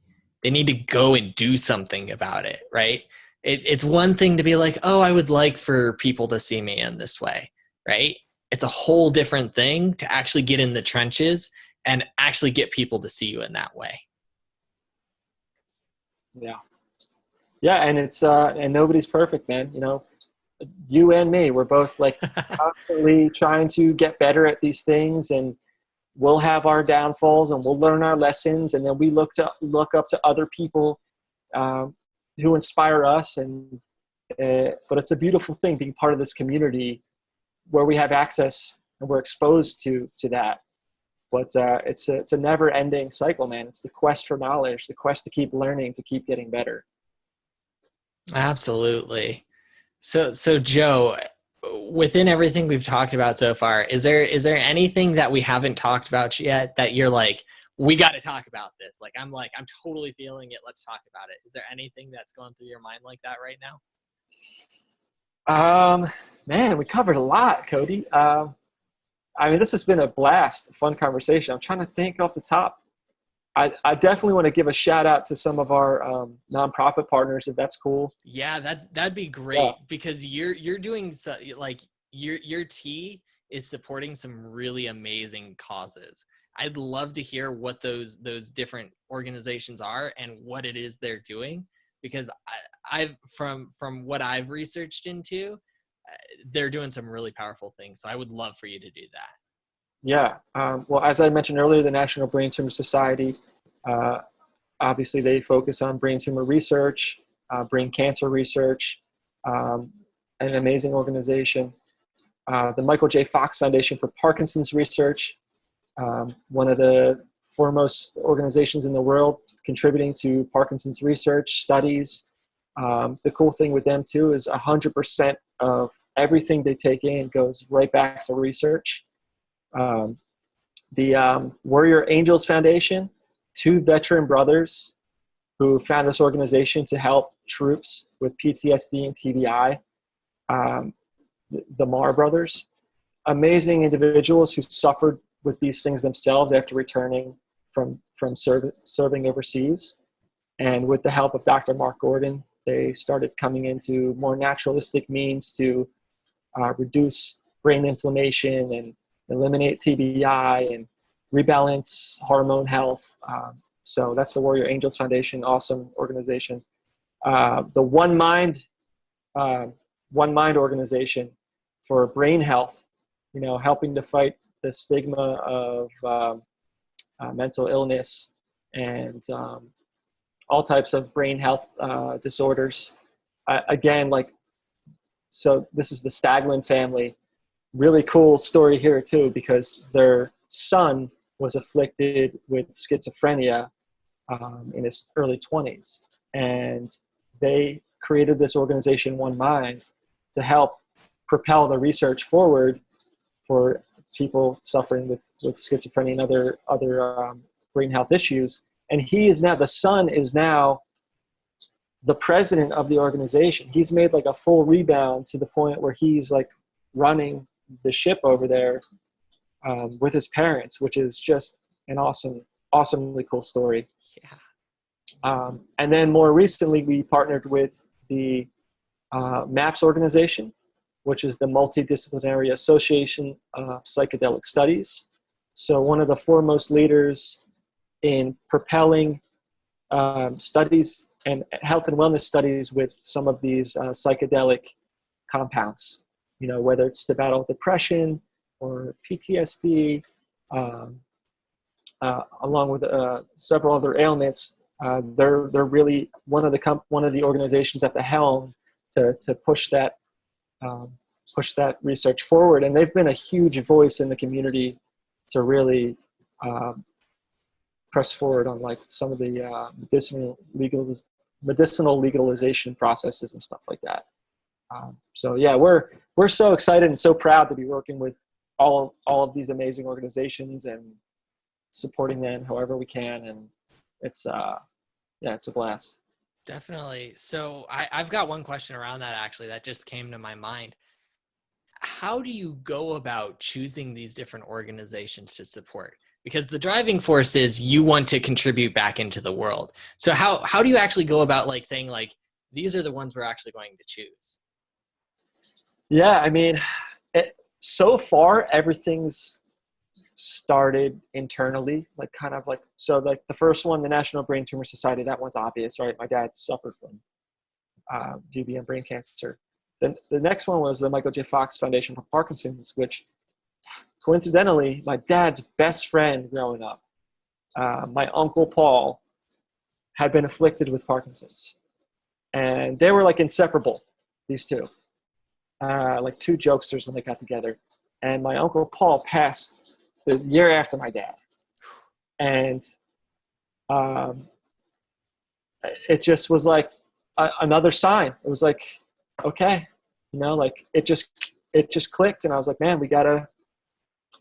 they need to go and do something about it, right? It's one thing to be like, oh, I would like for people to see me in this way, right? It's a whole different thing to actually get in the trenches and actually get people to see you in that way. Yeah. Yeah, and it's and nobody's perfect, man. You and me, we're both like constantly trying to get better at these things, and we'll have our downfalls and we'll learn our lessons, and then we look up to other people who inspire us, and but it's a beautiful thing being part of this community where we have access and we're exposed to that. But it's a never-ending cycle, man. It's the quest for knowledge, the quest to keep learning, to keep getting better. Absolutely. So Joe, within everything we've talked about so far, is there anything that we haven't talked about yet that you're like, we got to talk about this? I'm totally feeling it. Let's talk about it. Is there anything that's going through your mind like that right now? Man, we covered a lot, Cody. This has been a blast, a fun conversation. I'm trying to think off the top. I definitely want to give a shout out to some of our nonprofit partners, if that's cool. Yeah, that'd be great because you're doing your tea is supporting some really amazing causes. I'd love to hear what those different organizations are and what it is they're doing, because I've from what I've researched into, they're doing some really powerful things. So I would love for you to do that. Yeah. Well, as I mentioned earlier, the National Brain Tumor Society, obviously they focus on brain tumor research, brain cancer research, an amazing organization. The Michael J. Fox Foundation for Parkinson's Research, one of the foremost organizations in the world contributing to Parkinson's research studies. The cool thing with them too is 100% of everything they take in goes right back to research. The Warrior Angels Foundation, 2 veteran brothers who found this organization to help troops with PTSD and TBI. The Marr brothers, amazing individuals who suffered with these things themselves after returning from serving overseas. And with the help of Dr. Mark Gordon, they started coming into more naturalistic means to reduce brain inflammation and eliminate TBI and rebalance hormone health. So that's the Warrior Angels Foundation, awesome organization. The One Mind organization for brain health, helping to fight the stigma of mental illness and all types of brain health disorders. So this is the Staglin family. Really cool story here too, because their son was afflicted with schizophrenia in his early 20s. And they created this organization, One Mind, to help propel the research forward for people suffering with schizophrenia and other brain health issues. And the son is now the president of the organization. He's made like a full rebound to the point where he's like running the ship over there with his parents, which is just an awesomely cool story. Yeah. And then more recently, we partnered with the MAPS organization, which is the Multidisciplinary Association of Psychedelic Studies. So one of the foremost leaders in propelling studies and health and wellness studies with some of these psychedelic compounds, whether it's to battle depression or PTSD, along with several other ailments. They're really one of the organizations at the helm to push that research forward, and they've been a huge voice in the community to really press forward on like some of the medicinal legalization processes and stuff like that. So yeah, we're so excited and so proud to be working with all of these amazing organizations and supporting them however we can, and it's a blast. Definitely. So I've got one question around that actually that just came to my mind. How do you go about choosing these different organizations to support? Because the driving force is you want to contribute back into the world. So how do you actually go about like saying like, these are the ones we're actually going to choose? Yeah, I mean, so far everything's started internally, so the first one, the National Brain Tumor Society, that one's obvious, right? My dad suffered from GBM brain cancer. Then the next one was the Michael J. Fox Foundation for Parkinson's, which coincidentally, my dad's best friend growing up, my Uncle Paul, had been afflicted with Parkinson's. And they were like inseparable, these two. Like two jokesters when they got together. And my Uncle Paul passed the year after my dad. And it just was like another sign. It was like, okay, like it just clicked. And I was like, man,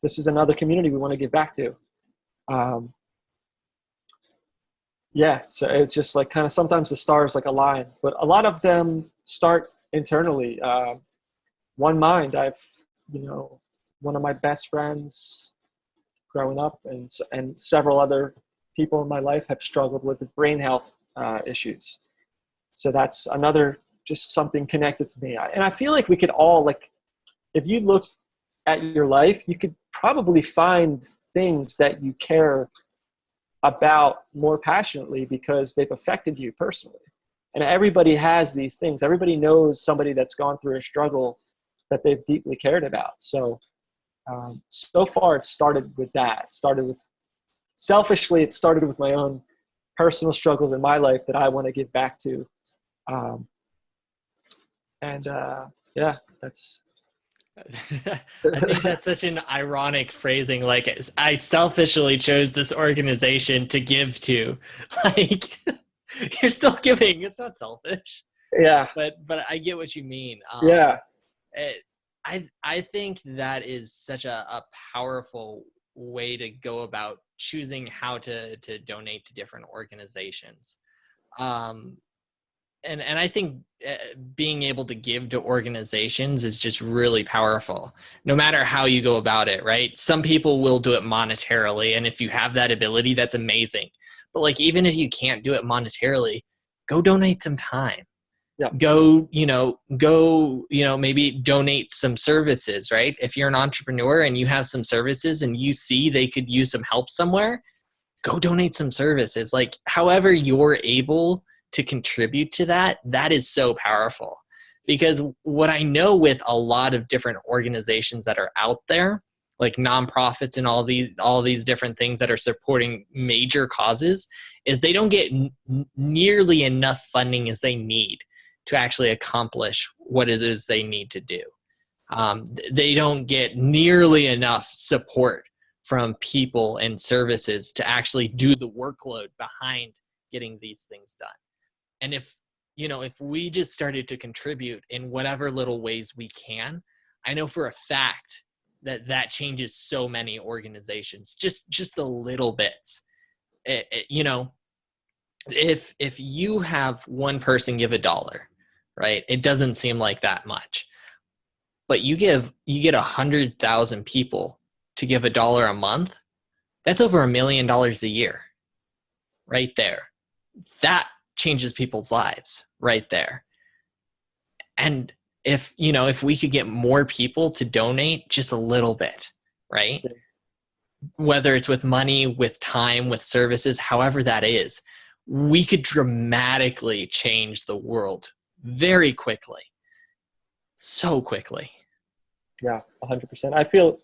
this is another community we want to give back to. So it's just like kind of sometimes the stars like align, but a lot of them start internally. One Mind, one of my best friends growing up and several other people in my life have struggled with brain health issues. So that's another, just something connected to me. And I feel like we could all, like, if you look at your life, you could probably find things that you care about more passionately because they've affected you personally. And everybody has these things. Everybody knows somebody that's gone through a struggle that they've deeply cared about. So so far it started with that. Selfishly, it started with my own personal struggles in my life that I want to give back to. That's. I think that's such an ironic phrasing. Like, I selfishly chose this organization to give to. Like, you're still giving. It's not selfish. Yeah. But I get what you mean. Yeah. I think that is such a powerful way to go about choosing how to donate to different organizations. And I think being able to give to organizations is just really powerful, no matter how you go about it, right? Some people will do it monetarily, and if you have that ability, that's amazing. But like, even if you can't do it monetarily, go donate some time. Yeah. Go, maybe donate some services, right? If you're an entrepreneur and you have some services and you see they could use some help somewhere, go donate some services. Like, however you're able to contribute to that is so powerful. Because what I know with a lot of different organizations that are out there, like nonprofits and all these different things that are supporting major causes, is they don't get nearly enough funding as they need to actually accomplish what it is they need to do. They don't get nearly enough support from people and services to actually do the workload behind getting these things done. And if we just started to contribute in whatever little ways we can, I know for a fact that changes so many organizations, just the little bits. If you have one person give $1, right? It doesn't seem like that much, but you get 100,000 people to give $1 a month. That's over $1 million a year, right there. That changes people's lives right there. And if we could get more people to donate just a little bit, right? Whether it's with money, with time, with services, however that is, we could dramatically change the world very quickly. So quickly. Yeah, 100%. I feel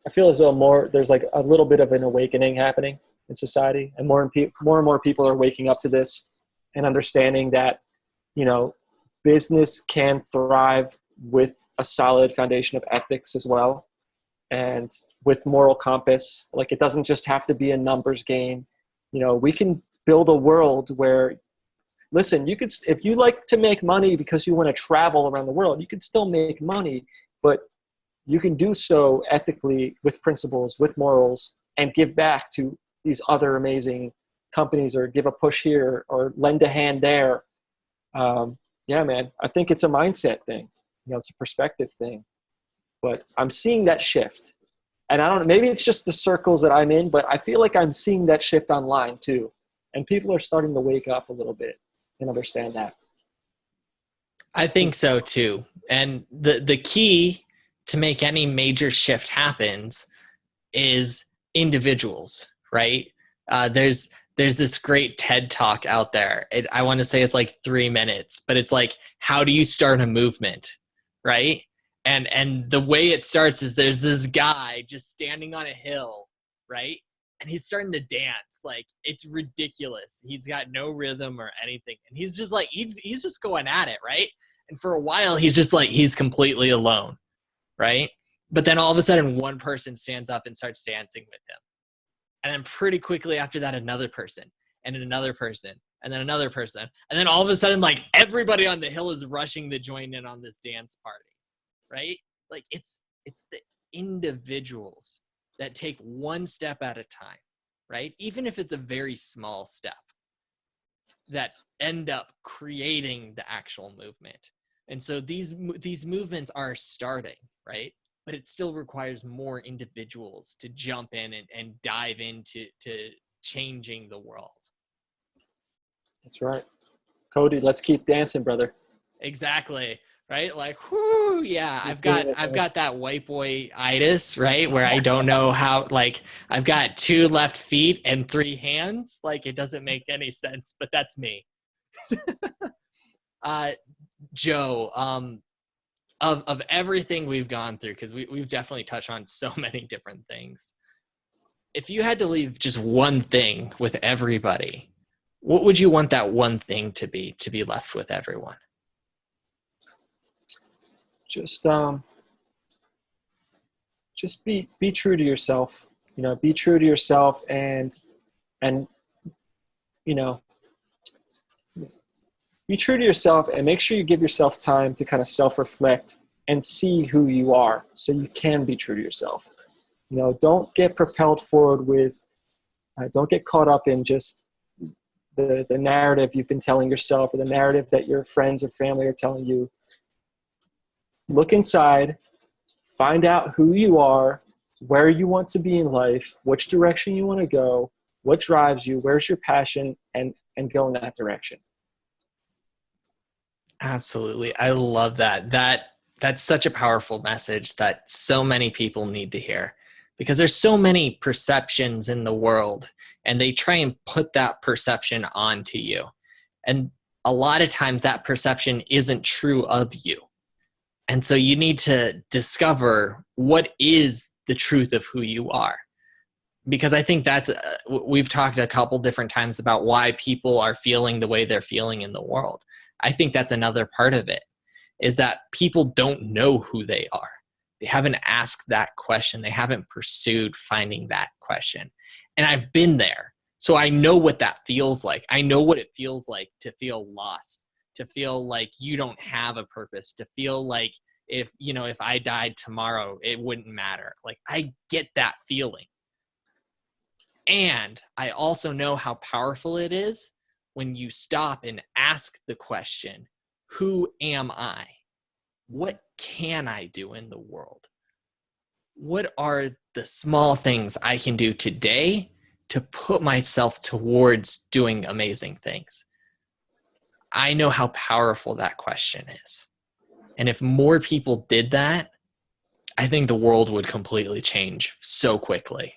as though there's like a little bit of an awakening happening in society, and more and more people are waking up to this and understanding that, business can thrive with a solid foundation of ethics as well, and with moral compass. Like, it doesn't just have to be a numbers game. We can build a world where, listen, if you like to make money because you want to travel around the world, you can still make money, but you can do so ethically, with principles, with morals, and give back to these other amazing companies, or give a push here, or lend a hand there. Yeah, man, I think it's a mindset thing. It's a perspective thing. But I'm seeing that shift. And I don't know, maybe it's just the circles that I'm in, but I feel like I'm seeing that shift online too. And people are starting to wake up a little bit and understand that. I think so too. And the key to make any major shift happens is individuals, right? There's this great TED talk out there. I want to say it's like 3 minutes, but it's like, how do you start a movement, right? And the way it starts is there's this guy just standing on a hill, right? And he's starting to dance. Like, it's ridiculous. He's got no rhythm or anything. And he's just like, he's just going at it, right? And for a while, he's just like, he's completely alone, right? But then all of a sudden, one person stands up and starts dancing with him. And then pretty quickly after that, another person, and another person, and then another person. And then all of a sudden, like, everybody on the hill is rushing to join in on this dance party, right? Like, it's the individuals that take one step at a time, right? Even if it's a very small step, that end up creating the actual movement. And so these movements are starting, right? But it still requires more individuals to jump in and dive into changing the world. That's right. Cody, let's keep dancing, brother. Exactly. Right? Like, whoo, yeah, I've got that white boy-itis, right? Where I don't know how, like, I've got 2 left feet and 3 hands. Like, it doesn't make any sense, but that's me. Joe, of everything we've gone through, because we've definitely touched on so many different things. If you had to leave just one thing with everybody, what would you want that one thing to be left with everyone? Just be true to yourself. Be true to yourself, and be true to yourself, and make sure you give yourself time to kind of self-reflect and see who you are, so you can be true to yourself. Don't get propelled forward don't get caught up in just the narrative you've been telling yourself, or the narrative that your friends or family are telling you. Look inside, find out who you are, where you want to be in life, which direction you want to go, what drives you, where's your passion, and go in that direction. Absolutely. I love that. That's such a powerful message that so many people need to hear, because there's so many perceptions in the world, and they try and put that perception onto you. And a lot of times that perception isn't true of you. And so you need to discover what is the truth of who you are. Because I think we've talked a couple different times about why people are feeling the way they're feeling in the world. I think that's another part of it, is that people don't know who they are. They haven't asked that question. They haven't pursued finding that question. And I've been there. So I know what that feels like. I know what it feels like to feel lost, to feel like you don't have a purpose, to feel like if I died tomorrow, it wouldn't matter. Like, I get that feeling. And I also know how powerful it is when you stop and ask the question, who am I? What can I do in the world? What are the small things I can do today to put myself towards doing amazing things? I know how powerful that question is. And if more people did that, I think the world would completely change so quickly.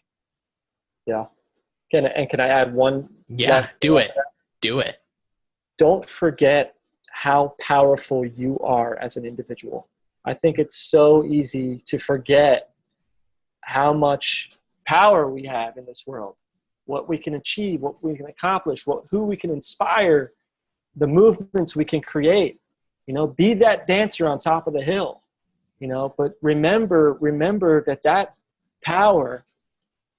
Yeah. Can I add one Yeah, last thing do onto it. that? Do it. Don't forget how powerful you are as an individual. I think it's so easy to forget how much power we have in this world, what we can achieve, what we can accomplish, who we can inspire, the movements we can create. Be that dancer on top of the hill. But remember that power,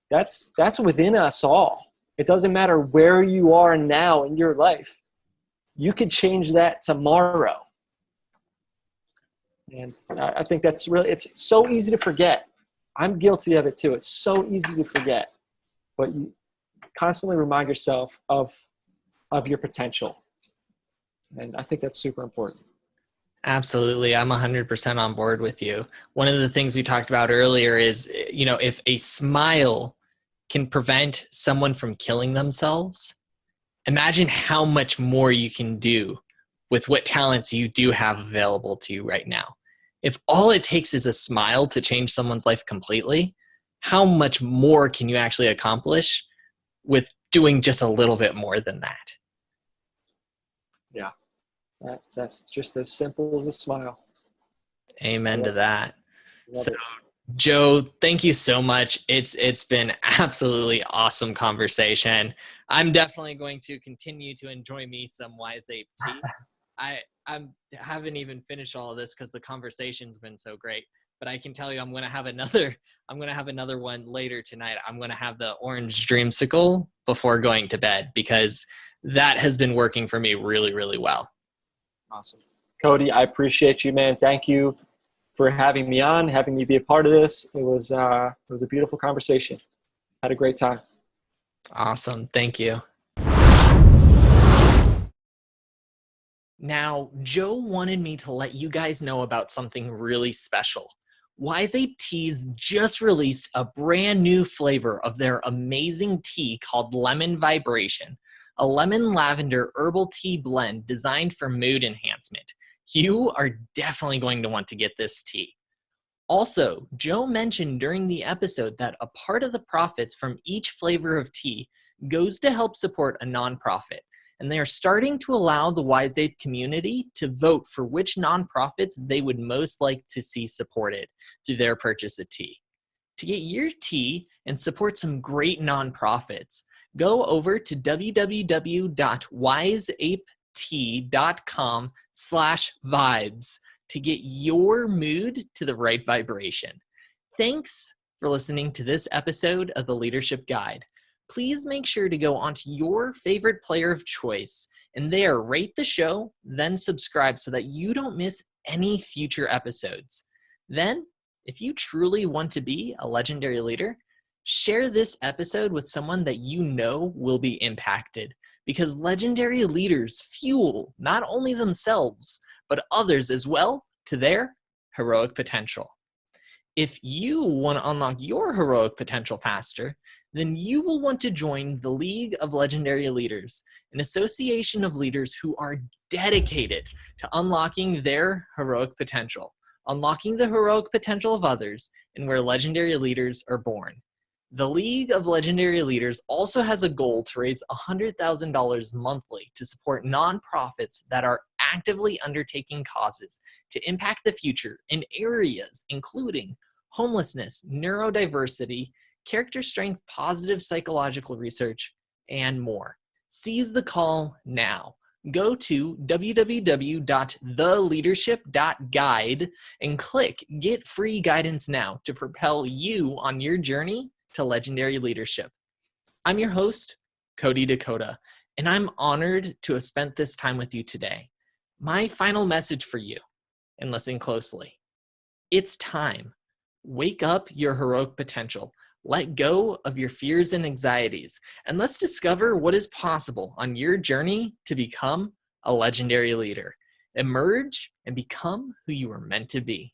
that's within us all. It doesn't matter where you are now in your life. You could change that tomorrow. And I think that's it's so easy to forget. I'm guilty of it too. It's so easy to forget. But you constantly remind yourself of your potential. And I think that's super important. Absolutely. I'm 100% on board with you. One of the things we talked about earlier is, if a smile can prevent someone from killing themselves, imagine how much more you can do with what talents you do have available to you right now. If all it takes is a smile to change someone's life completely, how much more can you actually accomplish with doing just a little bit more than that? Yeah. That's just as simple as a smile. Amen to that. Love So, it. Joe, thank you so much. It's been absolutely awesome conversation. I'm definitely going to continue to enjoy me some Wise Ape Tea. I haven't even finished all of this because the conversation's been so great. But I can tell you, I'm going to have another one later tonight. I'm going to have the orange dreamsicle before going to bed because that has been working for me really, really well. Awesome. Cody, I appreciate you, man. Thank you for having me on, having me be a part of this. It was a beautiful conversation. Had a great time. Awesome. Thank you. Now, Joe wanted me to let you guys know about something really special. Wise Ape Teas just released a brand new flavor of their amazing tea called Lemon Vibration, a lemon lavender herbal tea blend designed for mood enhancement. You are definitely going to want to get this tea. Also, Joe mentioned during the episode that a part of the profits from each flavor of tea goes to help support a nonprofit, and they are starting to allow the Wise Ape community to vote for which nonprofits they would most like to see supported through their purchase of tea. To get your tea and support some great nonprofits, go over to www.wiseapetea.com/vibes to get your mood to the right vibration. Thanks for listening to this episode of the Leadership Guide. Please make sure to go onto your favorite player of choice and there rate the show, then subscribe so that you don't miss any future episodes. Then, if you truly want to be a legendary leader, share this episode with someone that you know will be impacted, because legendary leaders fuel not only themselves, but others as well to their heroic potential. If you want to unlock your heroic potential faster, then you will want to join the League of Legendary Leaders, an association of leaders who are dedicated to unlocking their heroic potential, unlocking the heroic potential of others, and where legendary leaders are born. The League of Legendary Leaders also has a goal to raise $100,000 monthly to support nonprofits that are actively undertaking causes to impact the future in areas including homelessness, neurodiversity, character strength, positive psychological research, and more. Seize the call now. Go to www.theleadership.guide and click Get Free Guidance Now to propel you on your journey to legendary leadership. I'm your host, Cody Dakota, and I'm honored to have spent this time with you today. My final message for you, and listen closely. It's time. Wake up your heroic potential. Let go of your fears and anxieties, and let's discover what is possible on your journey to become a legendary leader. Emerge and become who you are meant to be.